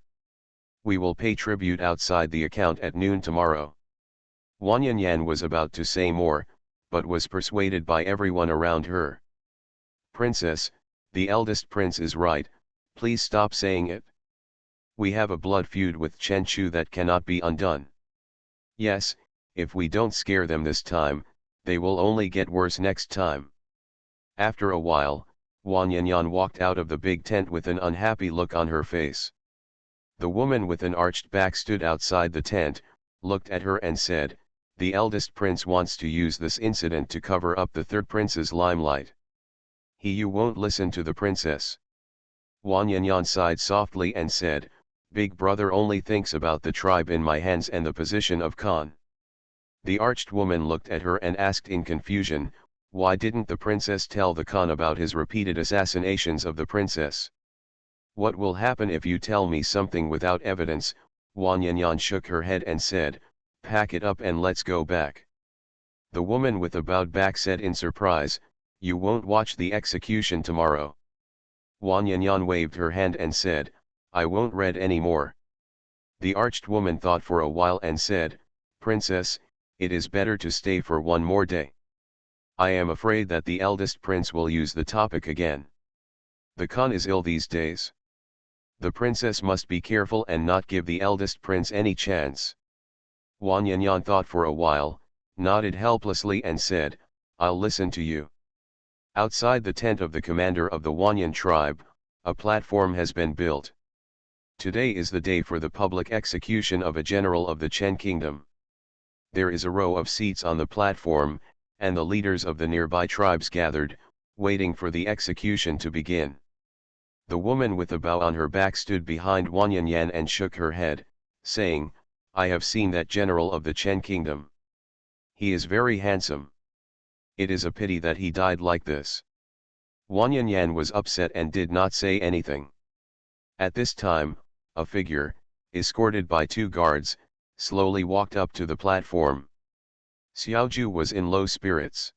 We will pay tribute outside the account at noon tomorrow. Wan Yanyan was about to say more, but was persuaded by everyone around her. Princess, the eldest prince is right, please stop saying it. We have a blood feud with Chen Chu that cannot be undone. Yes, if we don't scare them this time, they will only get worse next time. After a while, Wan Yanyan walked out of the big tent with an unhappy look on her face. The woman with an arched back stood outside the tent, looked at her and said, the eldest prince wants to use this incident to cover up the third prince's limelight. You won't listen to the princess. Wan Yanyan sighed softly and said, Big brother only thinks about the tribe in my hands and the position of Khan. The arched woman looked at her and asked in confusion, why didn't the princess tell the Khan about his repeated assassinations of the princess? What will happen if you tell me something without evidence? Wan Yanyan shook her head and said, pack it up and let's go back. The woman with a bowed back said in surprise, you won't watch the execution tomorrow. Wan Yanyan waved her hand and said, I won't read any more. The arched woman thought for a while and said, Princess, it is better to stay for one more day. I am afraid that the eldest prince will use the topic again. The Khan is ill these days. The princess must be careful and not give the eldest prince any chance. Wan Yanyan thought for a while, nodded helplessly and said, I'll listen to you. Outside the tent of the commander of the Wanyan tribe, a platform has been built. Today is the day for the public execution of a general of the Chen kingdom. There is a row of seats on the platform, and the leaders of the nearby tribes gathered, waiting for the execution to begin. The woman with a bow on her back stood behind Wan Yanyan and shook her head, saying, I have seen that general of the Chen kingdom. He is very handsome. It is a pity that he died like this. Wan Yanyan was upset and did not say anything. At this time, a figure, escorted by two guards, slowly walked up to the platform. Xiaoju was in low spirits.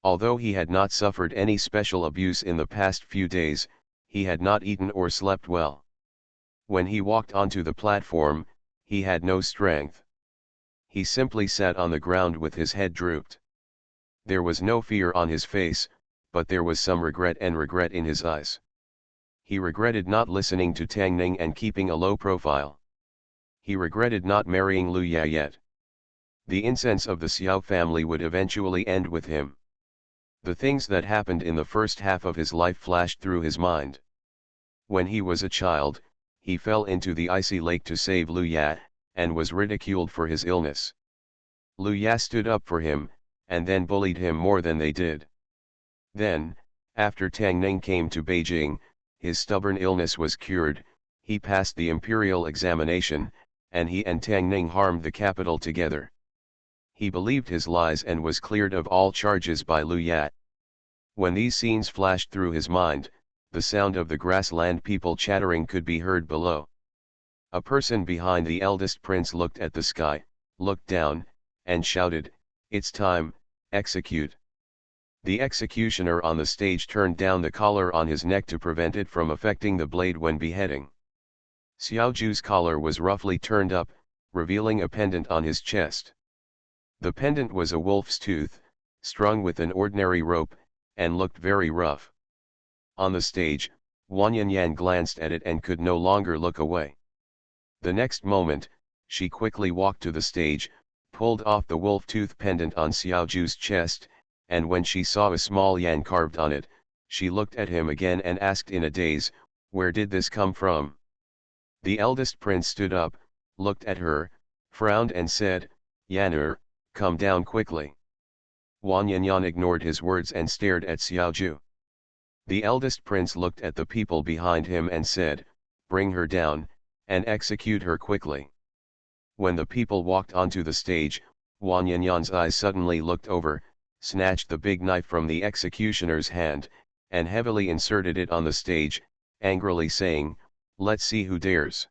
Although he had not suffered any special abuse in the past few days, he had not eaten or slept well. When he walked onto the platform, he had no strength. He simply sat on the ground with his head drooped. There was no fear on his face, but there was some regret in his eyes. He regretted not listening to Tang Ning and keeping a low profile. He regretted not marrying Lu Ya yet. The incense of the Xiao family would eventually end with him. The things that happened in the first half of his life flashed through his mind. When he was a child, he fell into the icy lake to save Lu Ya, and was ridiculed for his illness. Lu Ya stood up for him, and then bullied him more than they did. Then, after Tang Ning came to Beijing, his stubborn illness was cured, he passed the imperial examination, and he and Tang Ning harmed the capital together. He believed his lies and was cleared of all charges by Lu Ya. When these scenes flashed through his mind, the sound of the grassland people chattering could be heard below. A person behind the eldest prince looked at the sky, looked down, and shouted, "It's time, execute." The executioner on the stage turned down the collar on his neck to prevent it from affecting the blade when beheading. Xiao Ju's collar was roughly turned up, revealing a pendant on his chest. The pendant was a wolf's tooth, strung with an ordinary rope, and looked very rough. On the stage, Wang Yanyan glanced at it and could no longer look away. The next moment, she quickly walked to the stage, pulled off the wolf tooth pendant on Xiao Ju's chest, and when she saw a small yan carved on it, she looked at him again and asked in a daze, "Where did this come from?" The eldest prince stood up, looked at her, frowned and said, "Yan'er, come down quickly." Wang Yanyan ignored his words and stared at Xiao Ju. The eldest prince looked at the people behind him and said, "Bring her down, and execute her quickly." When the people walked onto the stage, Wang Yanyan's eyes suddenly looked over, snatched the big knife from the executioner's hand, and heavily inserted it on the stage, angrily saying, "Let's see who dares."